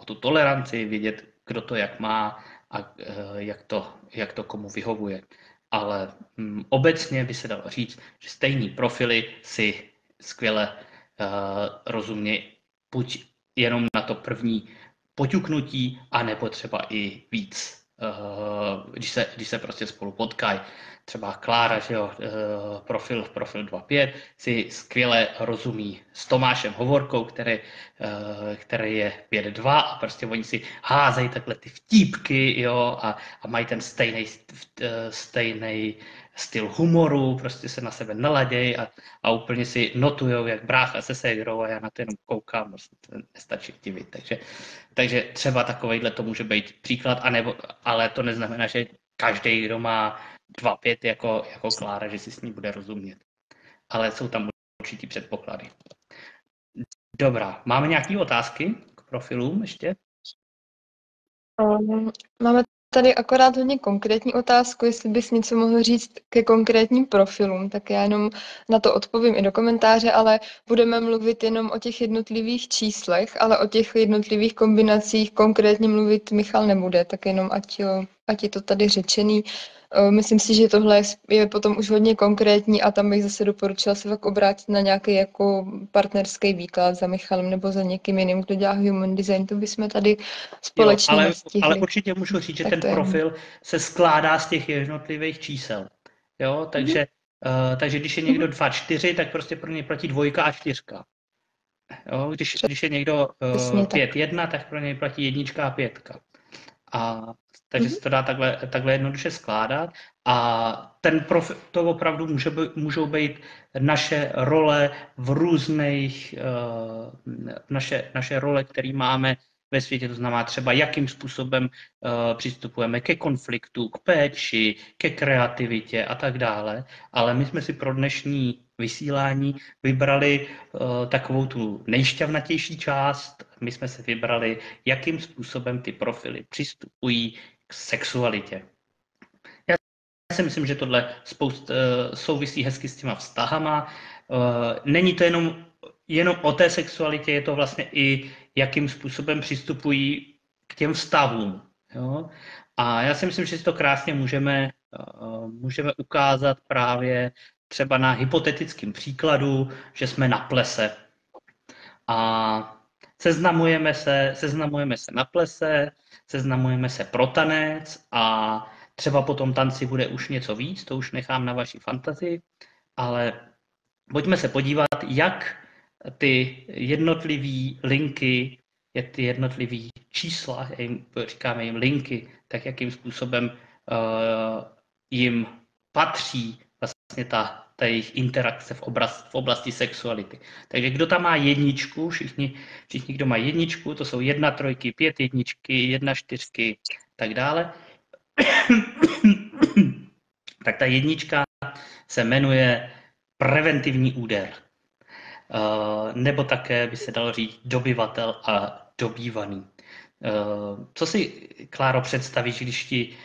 tu toleranci, vidět, kdo to jak má a jak to komu vyhovuje. Ale obecně by se dalo říct, že stejný profily si skvěle rozumějí buď jenom na to první poťuknutí, anebo třeba i víc, když se prostě spolu potkají. Třeba Klára, že jo, profil 2.5 si skvěle rozumí s Tomášem Hovorkou, který je 5.2 a prostě oni si házejí takhle ty vtípky, jo, a mají ten stejný styl humoru, prostě se na sebe naladějí a úplně si notujou, jak brácha se ségrou a já na to jenom koukám, prostě to nestačí divit. Takže třeba takovejhle to může být příklad, ale to neznamená, že každý, kdo má 2.5 jako Klára, že si s ní bude rozumět. Ale jsou tam určitý předpoklady. Dobrá, máme nějaké otázky k profilům ještě? Máme tady akorát hodně konkrétní otázku, jestli bys něco mohl říct ke konkrétním profilům, tak já jenom na to odpovím i do komentáře, ale budeme mluvit jenom o těch jednotlivých číslech, ale o těch jednotlivých kombinacích konkrétně mluvit Michal nebude, tak jenom ať je to tady řečený. Myslím si, že tohle je potom už hodně konkrétní a tam bych zase doporučila se tak obrátit na nějaký jako partnerský výklad za Michalem nebo za někým jiným, kdo dělá human design, to bychom tady společně nestihli. Ale určitě můžu říct, že ten profil se skládá z těch jednotlivých čísel. Jo? Takže když je někdo 2.4, tak prostě pro něj platí 2 a 4. Jo? Když je někdo 5.1, tak pro něj platí 1 a 5. Takže se to dá takhle jednoduše skládat a ten profil, to opravdu můžou být naše role v různých, naše role, které máme ve světě, to znamená třeba jakým způsobem přistupujeme ke konfliktu, k péči, ke kreativitě a tak dále, ale my jsme si pro dnešní vysílání vybrali takovou tu nejšťavnatější část, my jsme si vybrali, jakým způsobem ty profily přistupují k sexualitě. Já si myslím, že tohle souvisí hezky s těma vztahama. Není to jenom o té sexualitě, je to vlastně i jakým způsobem přistupují k těm vztahům. Jo? A já si myslím, že si to krásně můžeme ukázat právě třeba na hypotetickém příkladu, že jsme na plese. A seznamujeme se na plese, seznamujeme se pro tanec a třeba po tom tanci bude už něco víc, to už nechám na vaší fantazii, ale pojďme se podívat, jak ty jednotlivé linky, ty jednotlivé čísla, říkáme jim linky, tak jakým způsobem jim patří vlastně ta té jejich interakce v oblasti sexuality. Takže kdo tam má jedničku, všichni, kdo mají jedničku, to jsou 1 trojky, 5 jedničky, 1 čtyřky, tak dále. Tak ta jednička se jmenuje preventivní úder. Nebo také by se dalo říct dobyvatel a dobývaný. Co si, Kláro, představíš, když ti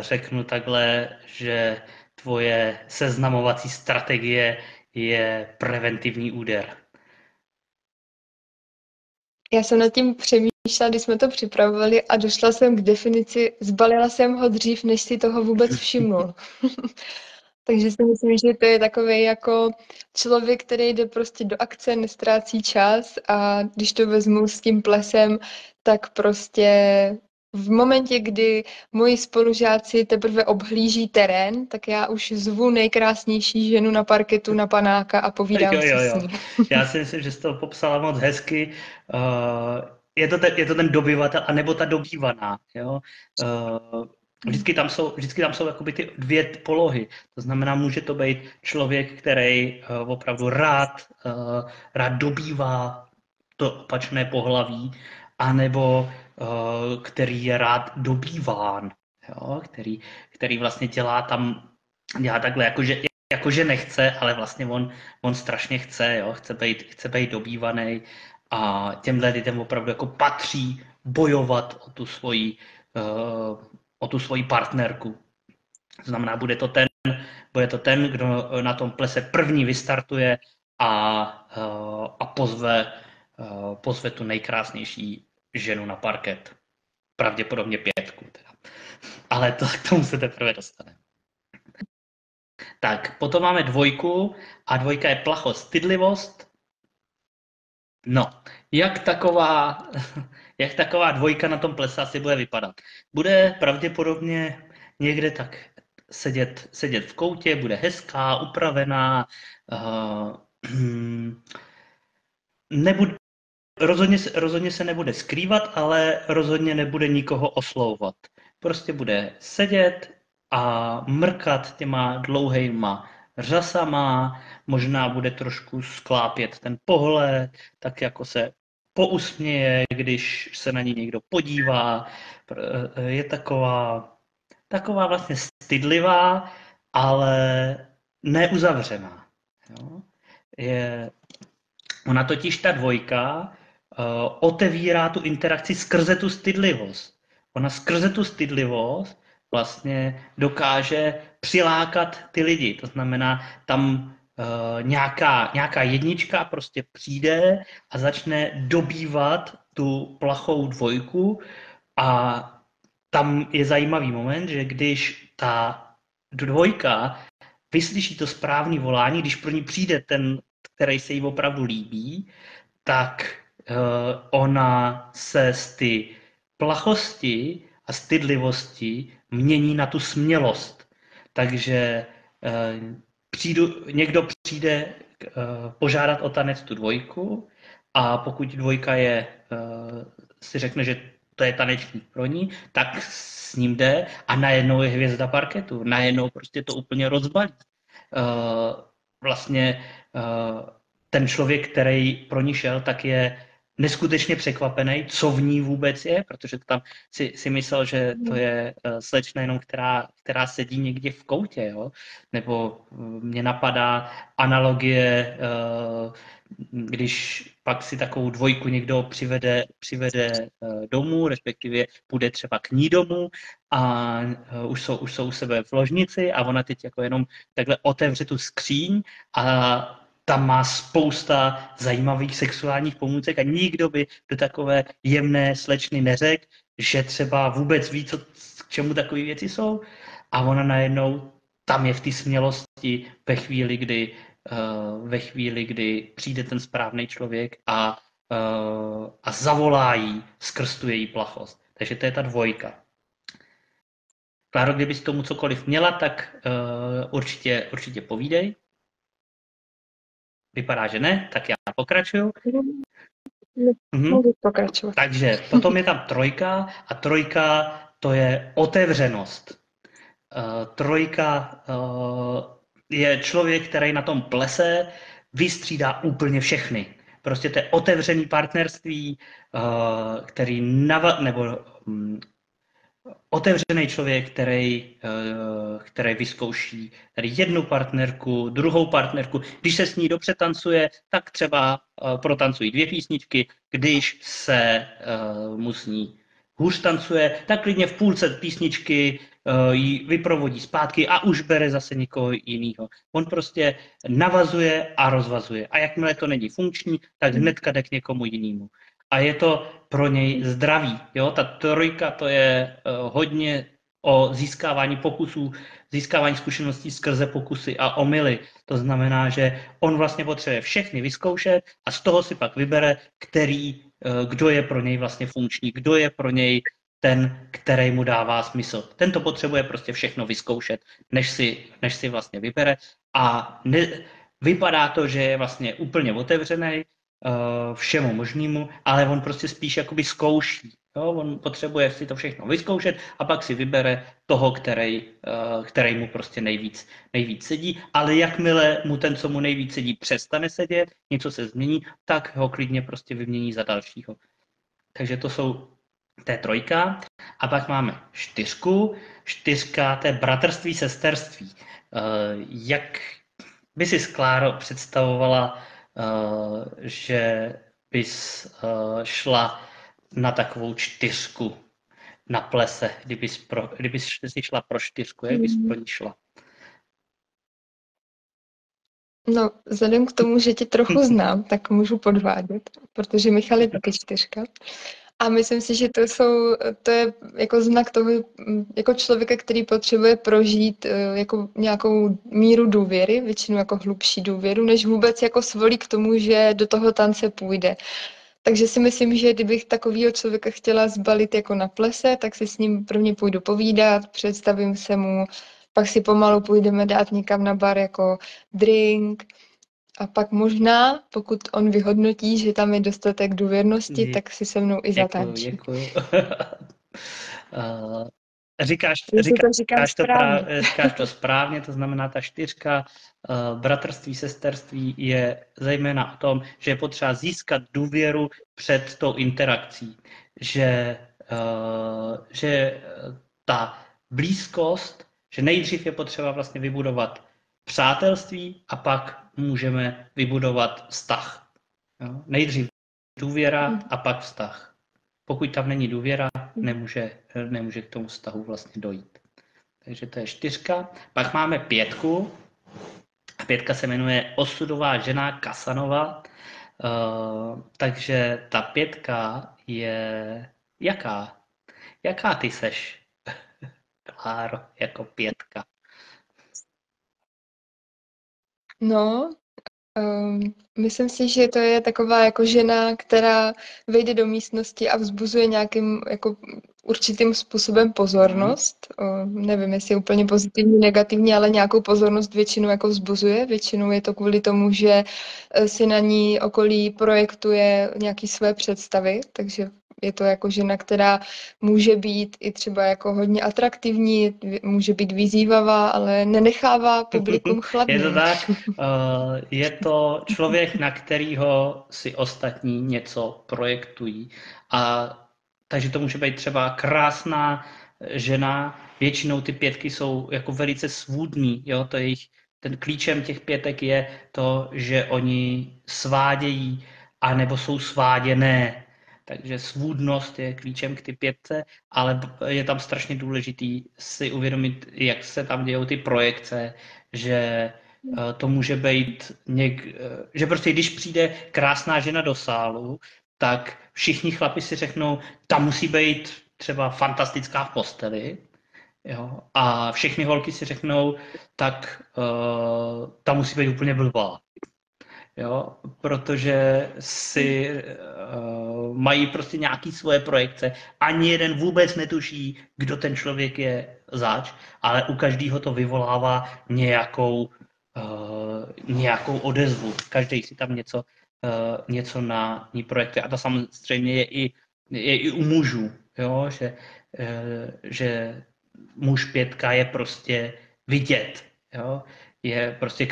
řeknu takhle, že tvoje seznamovací strategie je preventivní úder? Já jsem nad tím přemýšlela, když jsme to připravovali a došla jsem k definici, zbalila jsem ho dřív, než si toho vůbec všiml. Takže si myslím, že to je takový jako člověk, který jde prostě do akce, nestrácí čas a když to vezmu s tím plesem, tak prostě v momentě, kdy moji spolužáci teprve obhlíží terén, tak já už zvu nejkrásnější ženu na parketu na panáka a povídám si s ní. Já si myslím, že jsi to popsala moc hezky. Je to ten dobyvatel, anebo ta dobývaná. Jo? Vždycky tam jsou jakoby ty 2 polohy. To znamená, může to být člověk, který opravdu rád dobývá to opačné pohlaví, anebo který je rád dobýván, jo? Který vlastně dělá takhle, jakože nechce, ale vlastně on strašně chce, jo? Chce být dobývaný a těmhle lidem opravdu jako patří bojovat o tu svoji partnerku. To znamená, bude to ten, kdo na tom plese první vystartuje a pozve tu nejkrásnější ženu na parket. Pravděpodobně 5. teda. Ale k tomu se teprve dostane. Tak, potom máme 2 a 2 je plachost, stydlivost. No, jak taková 2 na tom plese asi bude vypadat? Bude pravděpodobně někde tak sedět v koutě, bude hezká, upravená, rozhodně se nebude skrývat, ale rozhodně nebude nikoho oslovovat. Prostě bude sedět a mrkat těma dlouhejma řasama, možná bude trošku sklápět ten pohled, tak jako se pousměje, když se na ní někdo podívá. Je taková vlastně stydlivá, ale neuzavřená. Jo? Ona totiž ta 2 otevírá tu interakci skrze tu stydlivost. Ona skrze tu stydlivost vlastně dokáže přilákat ty lidi. To znamená, tam nějaká jednička prostě přijde a začne dobývat tu plachou 2 a tam je zajímavý moment, že když ta 2 vyslyší to správné volání, když pro ní přijde ten, který se jí opravdu líbí, tak ona se z ty plachosti a stydlivosti mění na tu smělost. Takže někdo přijde požádat o tanec tu 2 a pokud 2 si řekne, že to je tanečník pro ní, tak s ním jde a najednou je hvězda parketu. Najednou prostě to úplně rozbalí. Vlastně ten člověk, který pro ní šel, tak je neskutečně překvapený, co v ní vůbec je, protože tam si myslel, že to je slečna jenom, která sedí někde v koutě, jo? Nebo mě napadá analogie, když pak si takovou 2 někdo přivede domů, respektive půjde třeba k ní domů a už jsou u sebe v ložnici a ona teď jako jenom takhle otevře tu skříň a tam má spousta zajímavých sexuálních pomůcek a nikdo by do takové jemné slečny neřekl, že třeba vůbec ví, k čemu takové věci jsou. A ona najednou tam je v té smělosti ve chvíli, kdy přijde ten správný člověk a zavolá jí skrz tu její plachost. Takže to je ta 2. Kláro, kdybys tomu cokoliv měla, tak určitě povídej. Vypadá, že ne, tak já pokračuju. Můžu pokračovat. Takže potom je tam 3 a 3 to je otevřenost. 3 je člověk, který na tom plese vystřídá úplně všechny. Prostě to je otevřený partnerství, který otevřený člověk, který vyzkouší tady jednu partnerku, druhou partnerku. Když se s ní dobře tancuje, tak třeba protancují 2 písničky, když se mu s ní hůř tancuje, tak klidně v půlce písničky ji vyprovodí zpátky a už bere zase někoho jiného. On prostě navazuje a rozvazuje. A jakmile to není funkční, tak hnedka jde k někomu jinému. A je to pro něj zdravý. Jo? Ta trojka to je hodně o získávání pokusů, získávání zkušeností skrze pokusy a omyly. To znamená, že on vlastně potřebuje všechny vyzkoušet a z toho si pak vybere, kdo je pro něj vlastně funkční, kdo je pro něj ten, který mu dává smysl. Ten to potřebuje prostě všechno vyzkoušet, než si vlastně vybere. A vypadá to, že je vlastně úplně otevřený všemu možnému, ale on prostě spíš jakoby zkouší. Jo? On potřebuje si to všechno vyzkoušet a pak si vybere toho, který mu prostě nejvíc sedí, ale jakmile mu ten, co mu nejvíc sedí, přestane sedět, něco se změní, tak ho klidně prostě vymění za dalšího. Takže to je trojka. A pak máme 4. 4, to je bratrství, sesterství. Jak by si, Kláro, představovala, že bys šla na takovou 4 na plese, kdybys si šla pro 4, jak bys pro ní šla? No, vzhledem k tomu, že tě trochu znám, tak můžu podvádět, protože Michal je taky 4. A myslím si, že to je jako znak toho, jako člověka, který potřebuje prožít jako nějakou míru důvěry, většinou jako hlubší důvěru, než vůbec jako svolí k tomu, že do toho tance půjde. Takže si myslím, že kdybych takového člověka chtěla zbalit jako na plese, tak si s ním prvně půjdu povídat, představím se mu, pak si pomalu půjdeme dát někam na bar jako drink a pak možná, pokud on vyhodnotí, že tam je dostatek důvěrnosti, tak si se mnou i zatančí. Děkuju. Říkáš to správně, to znamená ta 4, bratrství, sesterství je zejména o tom, že je potřeba získat důvěru před tou interakcí, že ta blízkost, že nejdřív je potřeba vlastně vybudovat přátelství a pak můžeme vybudovat vztah. Jo? Nejdřív důvěra a pak vztah. Pokud tam není důvěra, nemůže k tomu vztahu vlastně dojít. Takže to je 4. Pak máme 5. A 5 se jmenuje Osudová žena Kasanova. Takže ta 5 je jaká? Jaká ty seš, Kláro, jako 5? No, myslím si, že to je taková jako žena, která vejde do místnosti a vzbuzuje nějakým jako určitým způsobem pozornost. Nevím, jestli úplně pozitivní, negativní, ale nějakou pozornost většinou jako vzbuzuje. Většinou je to kvůli tomu, že si na ní okolí projektuje nějaké své představy, takže je to jako žena, která může být i třeba jako hodně atraktivní, může být vyzývavá, ale nenechává publikum chladným. Je to tak? Je to člověk, na kterýho si ostatní něco projektují. Takže to může být třeba krásná žena. Většinou ty 5 jsou jako velice svůdný. Jo? Ten klíčem těch 5 je to, že oni svádějí, anebo jsou sváděné. Takže svůdnost je klíčem k ty 5, ale je tam strašně důležitý si uvědomit, jak se tam dějou ty projekce, že to může být že prostě když přijde krásná žena do sálu, tak všichni chlapi si řeknou, tam musí být třeba fantastická v posteli, jo? A všechny holky si řeknou, tak tam musí být úplně blbá. Jo, protože si mají prostě nějaké svoje projekce. Ani jeden vůbec netuší, kdo ten člověk je zač, ale u každého to vyvolává nějakou odezvu. Každý si tam něco na ní projektuje. A to samozřejmě je i u mužů, jo? Že muž 5 je prostě vidět. Jo? je prostě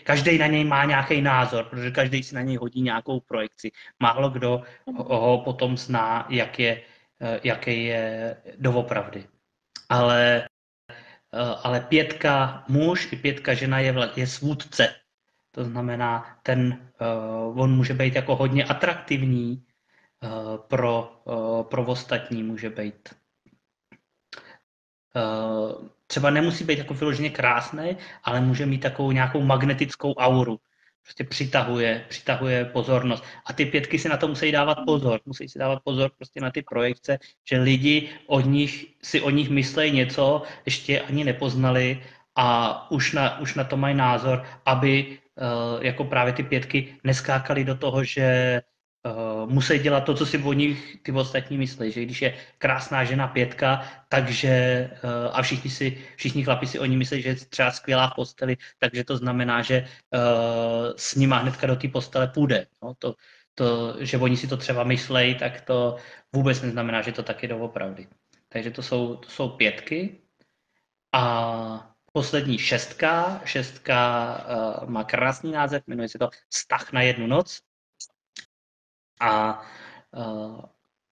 každý na něj má nějaký názor, protože každý si na něj hodí nějakou projekci. Málo kdo ho potom zná, jaký je doopravdy. Ale 5 muž i 5 žena je svůdce. To znamená, on může být jako hodně atraktivní pro ostatní, může být. Třeba nemusí být jako vyloženě krásný, ale může mít takovou nějakou magnetickou auru. Prostě přitahuje pozornost. A ty 5 si na to musí dávat pozor. Musí si dávat pozor prostě na ty projekce, že lidi si o nich myslejí něco, ještě ani nepoznali a už na to mají názor, aby jako právě ty 5 neskákali do toho, že musí dělat to, co si o nich ty ostatní myslí, že když je krásná žena 5, takže a všichni chlapi si o ní myslí, že je třeba skvělá v posteli, takže to znamená, že s nima hnedka do té postele půjde. No, že oni si to třeba myslí, tak to vůbec neznamená, že to tak je doopravdy. Takže to jsou 5. A poslední 6. 6 má krásný název, jmenuje se to Vztah na jednu noc. A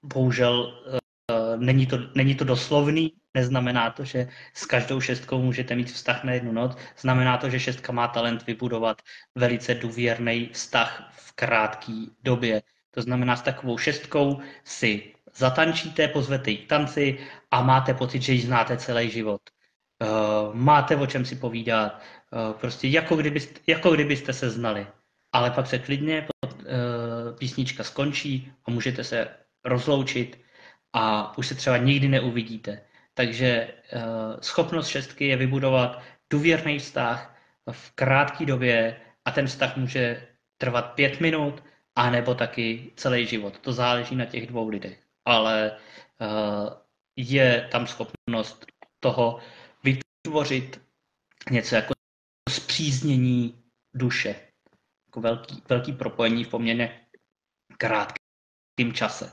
bohužel není to doslovný, neznamená to, že s každou 6 můžete mít vztah na jednu noc, znamená to, že 6 má talent vybudovat velice důvěrný vztah v krátké době. To znamená, s takovou 6 si zatančíte, pozvete ji k tanci a máte pocit, že ji znáte celý život. Máte o čem si povídat, prostě jako kdybyste se znali. Ale pak se klidně písnička skončí a můžete se rozloučit a už se třeba nikdy neuvidíte. Takže schopnost 6 je vybudovat důvěrný vztah v krátké době a ten vztah může trvat 5 minut anebo taky celý život. To záleží na těch 2 lidech. Ale je tam schopnost toho vytvořit něco jako spříznění duše. Jako velký propojení v poměrně krátkém čase.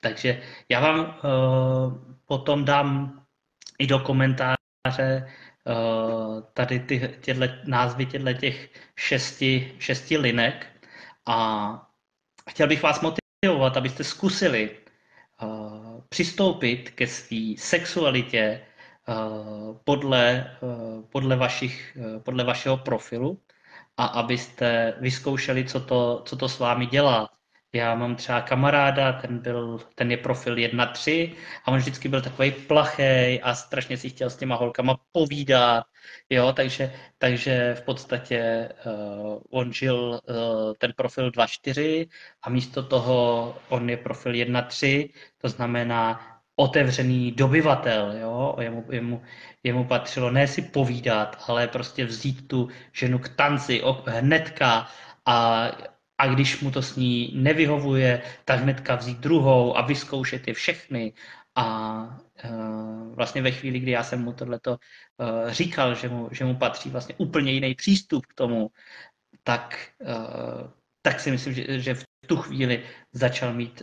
Takže já vám potom dám i do komentáře tady názvy těch 6 linek a chtěl bych vás motivovat, abyste zkusili přistoupit ke své sexualitě podle vašeho profilu a abyste vyzkoušeli, co to s vámi dělá. Já mám třeba kamaráda, ten je profil 1.3 a on vždycky byl takovej plachej a strašně si chtěl s těma holkama povídat, jo, takže v podstatě on žil ten profil 2.4 a místo toho on je profil 1.3, to znamená otevřený dobyvatel, jo, jemu patřilo ne si povídat, ale prostě vzít tu ženu k tanci hnedka a když mu to s ní nevyhovuje, tak hnedka vzít druhou a vyzkoušet je všechny. A vlastně ve chvíli, kdy já jsem mu tohleto říkal, že mu patří vlastně úplně jiný přístup k tomu, tak si myslím, že v tu chvíli začal mít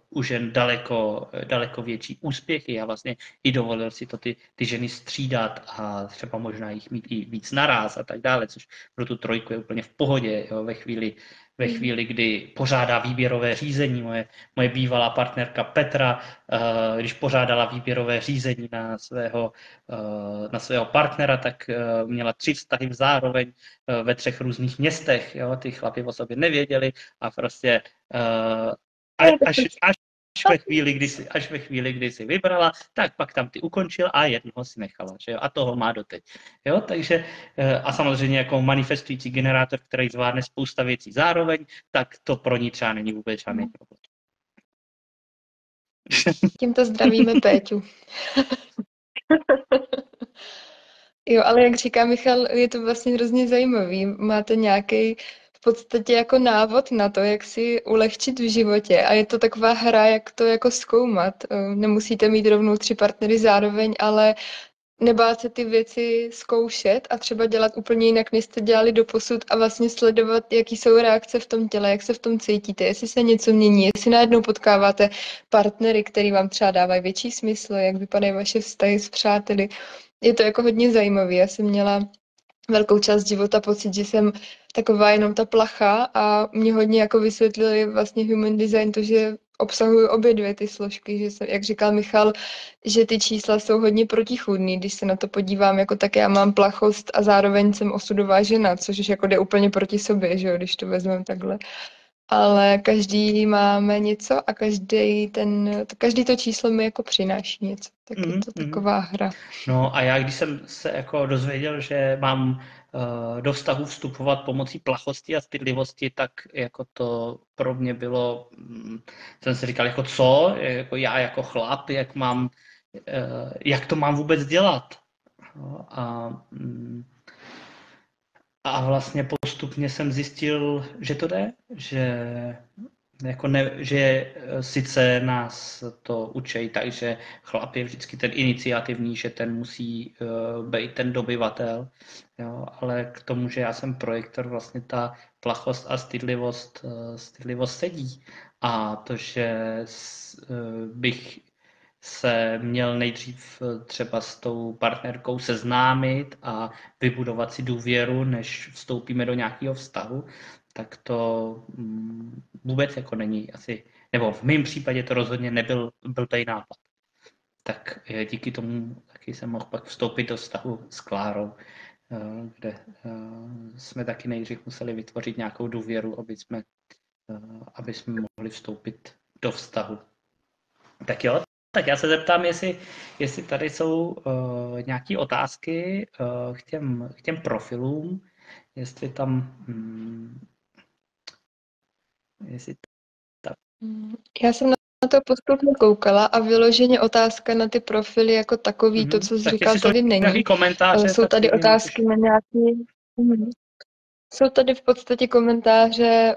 u žen daleko větší úspěchy a vlastně i dovolil si to ty ženy střídat a třeba možná jich mít i víc naráz a tak dále, což pro tu 3 je úplně v pohodě, jo, ve chvíli, kdy pořádá výběrové řízení. Moje bývalá partnerka Petra, když pořádala výběrové řízení na svého partnera, tak měla 3 vztahy zároveň ve 3 různých městech. Jo? Ty chlapi o sobě nevěděli a prostě až ve chvíli, kdy si vybrala, tak pak tam ty ukončil a jednoho si nechala. Že jo? A toho má doteď. Jo? Takže, a samozřejmě jako manifestující generátor, který zvládne spousta věcí zároveň, tak to pro ní třeba není vůbec žádný problém. Tímto zdravíme Péťu. Jo, ale jak říká Michal, je to vlastně hrozně zajímavý. Máte nějaký v podstatě jako návod na to, jak si ulehčit v životě a je to taková hra, jak to jako zkoumat. Nemusíte mít rovnou 3 partnery zároveň, ale nebát se ty věci zkoušet a třeba dělat úplně jinak, než jste dělali doposud a vlastně sledovat, jaký jsou reakce v tom těle, jak se v tom cítíte, jestli se něco mění, jestli najednou potkáváte partnery, který vám třeba dávají větší smysl, jak vypadají vaše vztahy s přáteli. je to jako hodně zajímavé. Já jsem měla velkou část života pocit, že jsem taková jenom ta placha a mě hodně jako vysvětlili vlastně human design to, že obsahují obě dvě ty složky, že jsem, jak říkal Michal, že ty čísla jsou hodně protichůdný, když se na to podívám, jako tak já mám plachost a zároveň jsem osudová žena, což jako jde úplně proti sobě, že jo, když to vezmeme takhle. Ale každý máme něco a každý to číslo mi jako přináší něco, tak je to taková hra. No a já, když jsem se jako dozvěděl, že mám do vztahu vstupovat pomocí plachosti a stydlivosti, tak jako to pro mě bylo, jsem si říkal, jako co, jako já jako chlap, jak to mám vůbec dělat. No, a vlastně postupně jsem zjistil, že to jde, že sice nás to učí tak, že chlap je vždycky ten iniciativní, že ten musí být ten dobyvatel, jo, ale k tomu, že já jsem projektor, vlastně ta plachost a stydlivost sedí. A to, že bych se měl nejdřív třeba s tou partnerkou seznámit a vybudovat si důvěru, než vstoupíme do nějakého vztahu, tak to vůbec jako není asi, nebo v mém případě to rozhodně nebyl blbej nápad. Tak díky tomu taky jsem mohl pak vstoupit do vztahu s Klárou, kde jsme taky nejdřív museli vytvořit nějakou důvěru, aby jsme mohli vstoupit do vztahu. Tak jo, tak já se zeptám, jestli tady jsou nějaké otázky k těm profilům, jestli tam... Já jsem na to postupně koukala a vyloženě otázka na ty profily jako takový, to, co jsi říkal, tady není. Nějaký komentáře, jsou tady otázky na nějaký... Jsou tady v podstatě komentáře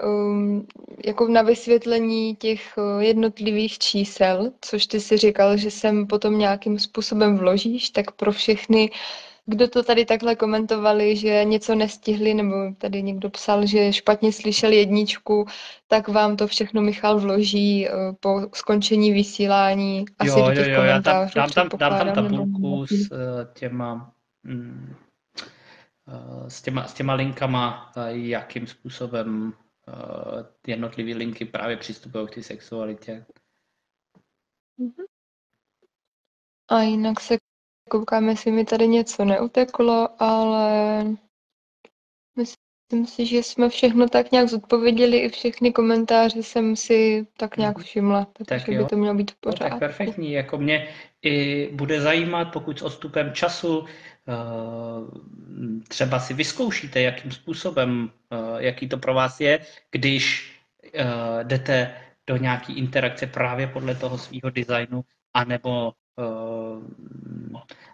jako na vysvětlení těch jednotlivých čísel, což ty si říkal, že sem potom nějakým způsobem vložíš, tak pro všechny, kdo to tady takhle komentovali, že něco nestihli, nebo tady někdo psal, že špatně slyšel jedničku, tak vám to všechno Michal vloží po skončení vysílání asi do těch komentářů. Dám tam tabulku s těma linkama, jakým způsobem jednotlivé linky právě přistupují k té sexualitě. A jinak se koukám, jestli mi tady něco neuteklo, ale myslím si, že jsme všechno tak nějak zodpověděli, i všechny komentáře jsem si tak nějak všimla, takže by to mělo být v pořádku. Tak perfektní, jako mě i bude zajímat, pokud s odstupem času třeba si vyzkoušíte, jakým způsobem, jaký to pro vás je, když jdete do nějaký interakce právě podle toho svého designu,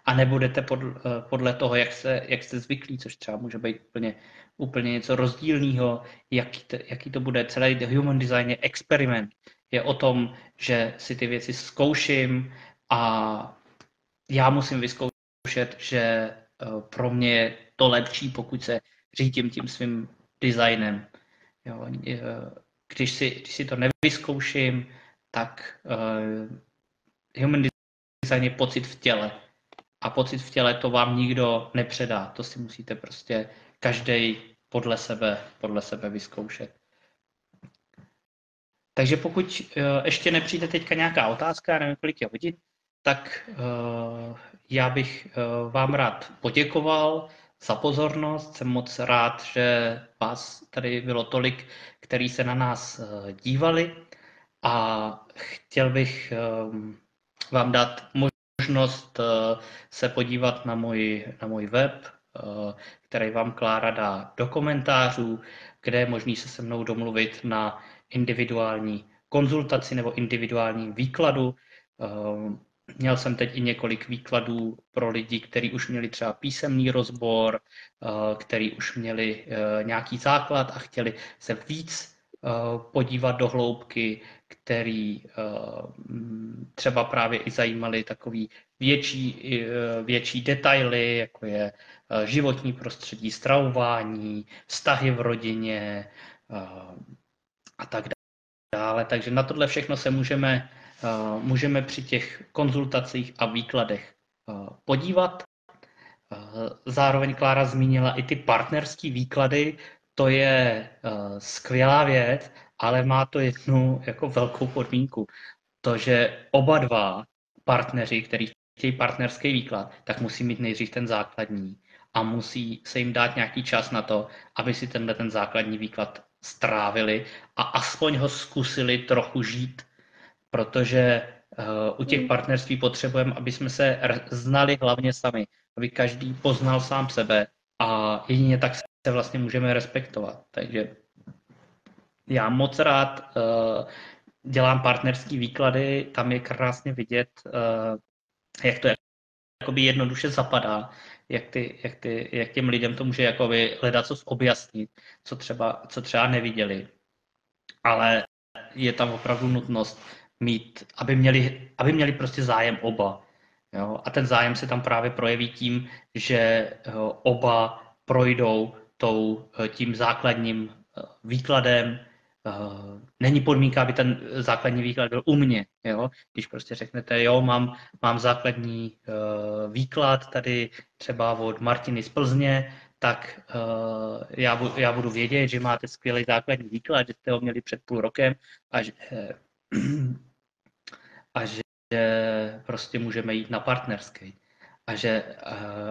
anebo jdete podle toho, jak jste zvyklí, což třeba může být úplně něco rozdílného, jaký to bude. Celý human design je experiment. Je o tom, že si ty věci zkouším a já musím vyzkoušet, že pro mě je to lepší, pokud se řídím tím svým designem. Jo, když si to nevyzkouším, tak human design je pocit v těle. A pocit v těle to vám nikdo nepředá. To si musíte prostě každý podle sebe vyzkoušet. Takže pokud ještě nepřijde teďka nějaká otázka, nevím, kolik je hodin, tak já bych vám rád poděkoval za pozornost. Jsem moc rád, že vás tady bylo tolik, kteří se na nás dívali, a chtěl bych vám dát možnost se podívat na můj web, který vám Klára dá do komentářů, kde je možný se se mnou domluvit na individuální konzultaci nebo individuálním výkladu. Měl jsem teď i několik výkladů pro lidi, kteří už měli třeba písemný rozbor, kteří už měli nějaký základ a chtěli se víc podívat do hloubky, který třeba právě i zajímaly takový větší detaily, jako je životní prostředí, stravování, vztahy v rodině a tak dále. Takže na tohle všechno se můžeme při těch konzultacích a výkladech podívat. Zároveň Klára zmínila i ty partnerský výklady, to je skvělá věc, ale má to jednu jako velkou podmínku. To, že oba dva partneři, kteří chtějí partnerský výklad, tak musí mít nejdřív ten základní a musí se jim dát nějaký čas na to, aby si ten základní výklad strávili a aspoň ho zkusili trochu žít, protože u těch partnerství potřebujeme, aby jsme se znali hlavně sami, aby každý poznal sám sebe a jedině tak se vlastně můžeme respektovat. Takže já moc rád dělám partnerský výklady, tam je krásně vidět, jak to jakoby jednoduše zapadá, jak těm lidem to může jakoby ledacos objasnit, co třeba neviděli. Ale je tam opravdu nutnost mít, aby měli prostě zájem oba. Jo? A ten zájem se tam právě projeví tím, že oba projdou tím základním výkladem. Není podmínka, aby ten základní výklad byl u mě. Jo? Když prostě řeknete, jo, mám základní výklad tady třeba od Martiny z Plzně, tak já budu vědět, že máte skvělý základní výklad, že jste ho měli před půl rokem a že prostě můžeme jít na partnerský.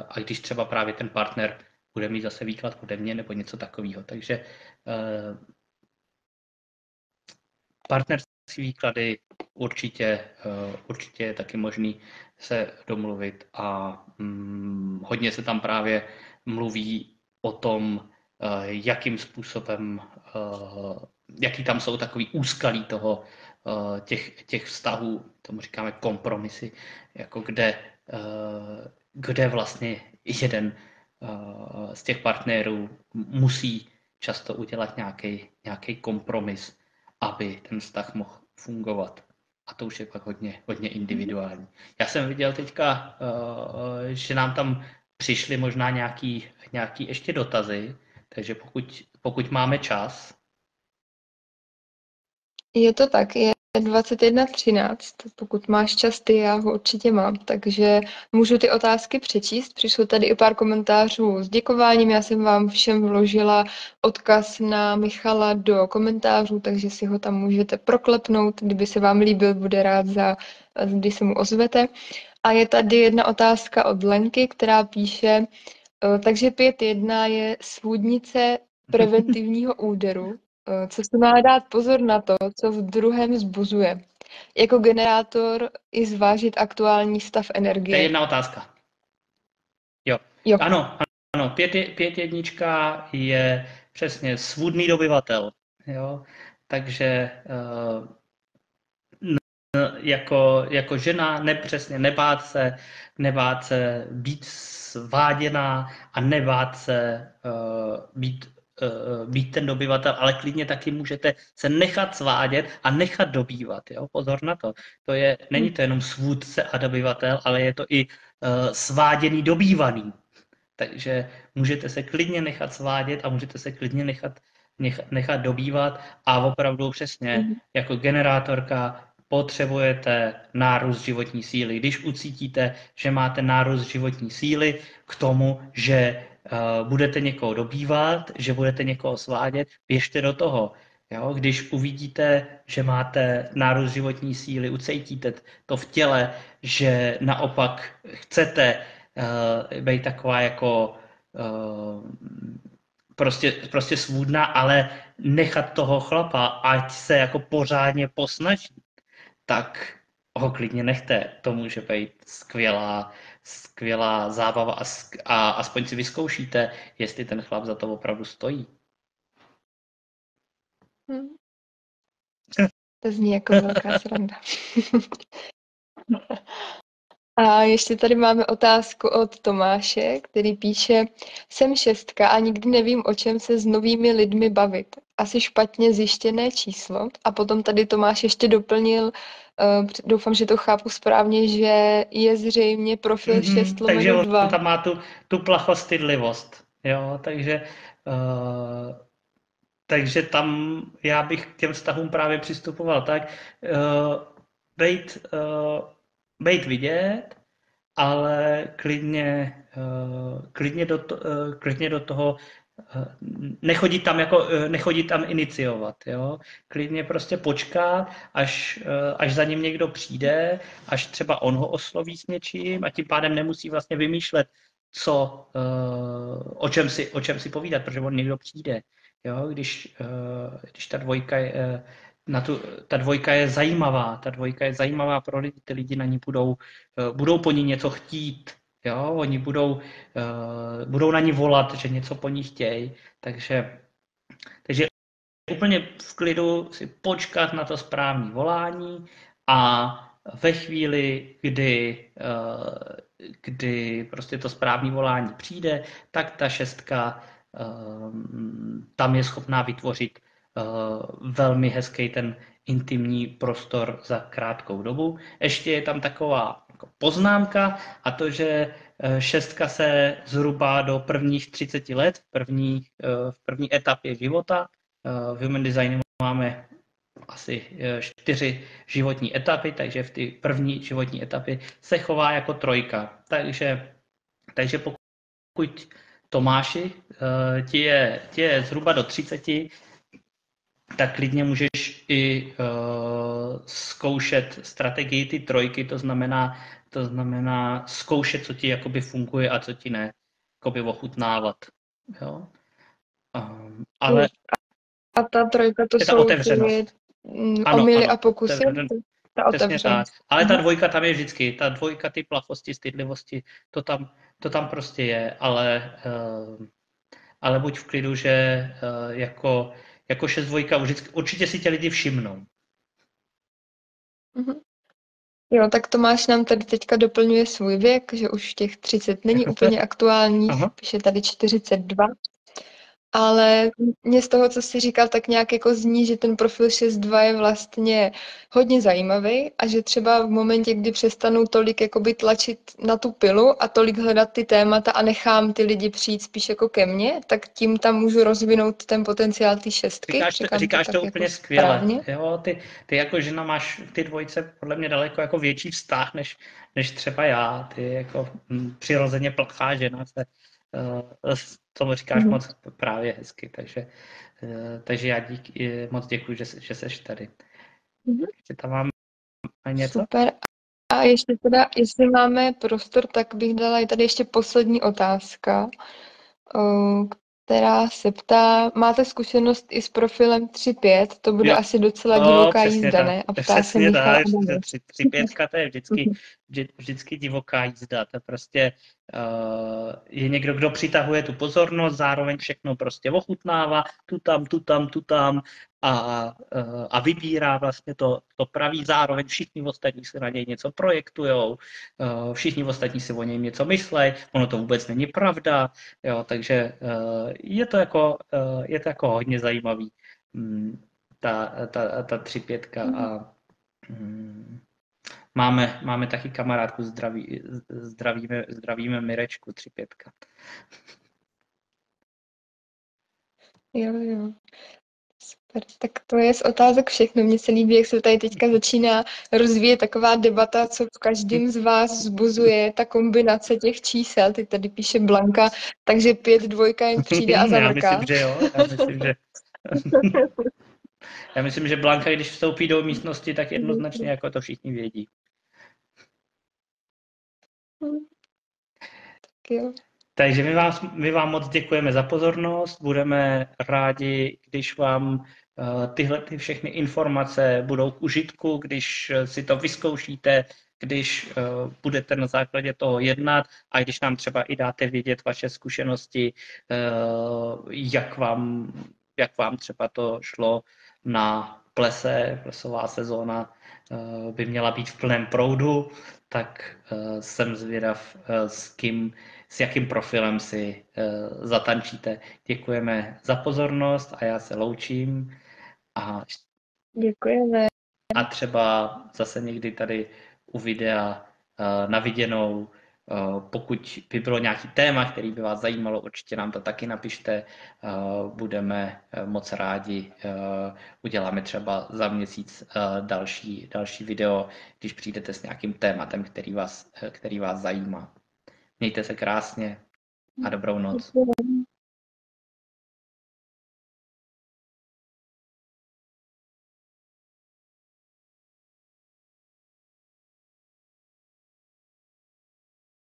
A když třeba právě ten partner bude mít zase výklad ode mě nebo něco takového. Takže partnerské výklady určitě je taky možný se domluvit a hodně se tam právě mluví o tom, jakým způsobem, jaký tam jsou takový úskalí těch vztahů, tomu říkáme kompromisy, jako kde vlastně jeden z těch partnerů musí často udělat nějaký kompromis, aby ten vztah mohl fungovat. A to už je pak hodně individuální. Já jsem viděl teďka, že nám tam přišly možná nějaký ještě dotazy, takže pokud máme čas. Je to tak, je 21:13, pokud máš čas ty, já ho určitě mám, takže můžu ty otázky přečíst. Přišlo tady i pár komentářů s děkováním, já jsem vám všem vložila odkaz na Michala do komentářů, takže si ho tam můžete proklepnout, kdyby se vám líbil, bude rád když se mu ozvete. A je tady jedna otázka od Lenky, která píše, takže 5.1 je svůdnice preventivního úderu, co se má dát pozor na to, co v druhém vzbuzuje. Jako generátor i zvážit aktuální stav energie. To je jedna otázka. Jo. Ano. 5.1 je přesně svůdný dobyvatel. Jo? Takže jako žena nepřesně nebát se být sváděná a nebát se být ten dobyvatel, ale klidně taky můžete se nechat svádět a nechat dobývat. Jo? Pozor na to. Není to jenom svůdce a dobyvatel, ale je to i sváděný dobývaný. Takže můžete se klidně nechat svádět a můžete se klidně nechat dobývat a opravdu přesně jako generátorka potřebujete nárůst životní síly. Když ucítíte, že máte nárůst životní síly k tomu, že budete někoho dobývat, že budete někoho svádět, běžte do toho. Jo? Když uvidíte, že máte nárůst životní síly, ucítíte to v těle, že naopak chcete být taková jako prostě svůdná, ale nechat toho chlapa, ať se jako pořádně posnaží, tak ho klidně nechte. To může být skvělá zábava a aspoň si vyzkoušíte, jestli ten chlap za to opravdu stojí. To zní jako velká sranda. A ještě tady máme otázku od Tomáše, který píše, jsem 6 a nikdy nevím, o čem se s novými lidmi bavit. Asi špatně zjištěné číslo. A potom tady Tomáš ještě doplnil, doufám, že to chápu správně, že je zřejmě profil 6/2. Takže on tam má tu plachostydlivost. Jo, takže tam já bych k těm vztahům právě přistupoval tak, být vidět ale klidně do toho nechodí tam iniciovat, jo. Klidně prostě počká, až za ním někdo přijde, až třeba on ho osloví s něčím a tím pádem nemusí vlastně vymýšlet, o čem si povídat, protože on někdo přijde. Jo, když ta dvojka je zajímavá, pro lidi, ty lidi na ní budou po ní něco chtít, jo, oni budou na ní volat, že něco po ní chtějí, takže úplně v klidu si počkat na to správné volání a ve chvíli, kdy prostě to správné volání přijde, tak ta šestka tam je schopná vytvořit velmi hezký ten intimní prostor za krátkou dobu. Ještě je tam taková jako poznámka a to, že šestka se zhruba do prvních 30 let, v první etapě života, v Human Designu máme asi 4 životní etapy, takže v té první životní etapě se chová jako trojka. Takže pokud Tomáši, ti je zhruba do 30, tak klidně můžeš i zkoušet strategii ty trojky, to znamená zkoušet, co ti jakoby funguje a co ti ne, jakoby ochutnávat. Jo? Ale a ta trojka to je ta jsou otevřenost. omyly a pokusy? Ta otevřenost. Tak. Ale ta dvojka tam je vždycky. Ta dvojka, ty plachosti, stydlivosti, to tam prostě je, ale buď v klidu, že jako 6-2 určitě si tě lidi všimnou. Jo, tak Tomáš nám tady teďka doplňuje svůj věk, že už těch 30 není úplně aktuální, píše tady 42. Ale mě z toho, co jsi říkal, tak nějak jako zní, že ten profil 6.2 je vlastně hodně zajímavý a že třeba v momentě, kdy přestanu tolik jakoby tlačit na tu pilu a tolik hledat ty témata a nechám ty lidi přijít spíš jako ke mně, tak tím tam můžu rozvinout ten potenciál ty šestky. Říkáš to úplně jako skvěle. Jo, ty jako žena máš ty dvojce podle mě daleko jako větší vztah, než třeba já. Ty jako přirozeně plachá žena se tomu říkáš moc právě hezky, takže já moc děkuji, že seš tady. Ještě tam mám něco? Super. A ještě teda, jestli máme prostor, tak bych dala i tady ještě poslední otázka, která se ptá, máte zkušenost i s profilem 3.5, to bude asi docela divoká jízda, ne? A ptá se Michal Adamek. 3.5 to je vždycky divoká jízda, to prostě je někdo, kdo přitahuje tu pozornost, zároveň všechno prostě ochutnává, tu tam a vybírá vlastně to pravý, zároveň všichni ostatní se na něj něco projektujou, všichni ostatní si o něj něco myslejí, ono to vůbec není pravda, jo, takže je to jako hodně zajímavý, ta 3.5 a máme taky kamarádku, zdravíme Mirečku 3.5. Jo. Super, tak to je z otázek všechno. Mně se líbí, jak se tady teďka začíná rozvíjet taková debata, co v každém z vás vzbuzuje ta kombinace těch čísel. Teď tady píše Blanka, takže 5-2 jen přijde a zavrká. Já myslím, že jo. Já myslím, že Blanka, když vstoupí do místnosti, tak jednoznačně jako to všichni vědí. Tak jo. Takže my vám moc děkujeme za pozornost, budeme rádi, když vám tyhle všechny informace budou k užitku, když si to vyzkoušíte, když budete na základě toho jednat a když nám třeba i dáte vědět vaše zkušenosti, jak vám třeba to šlo na plese, plesová sezóna by měla být v plném proudu, tak jsem zvědav, s jakým profilem si zatančíte. Děkujeme za pozornost a já se loučím. Děkujeme. A třeba zase někdy tady u videa na viděnou Pokud by bylo nějaký téma, který by vás zajímalo, určitě nám to taky napište. Budeme moc rádi. Uděláme třeba za měsíc další video, když přijdete s nějakým tématem, který vás zajímá. Mějte se krásně a dobrou noc.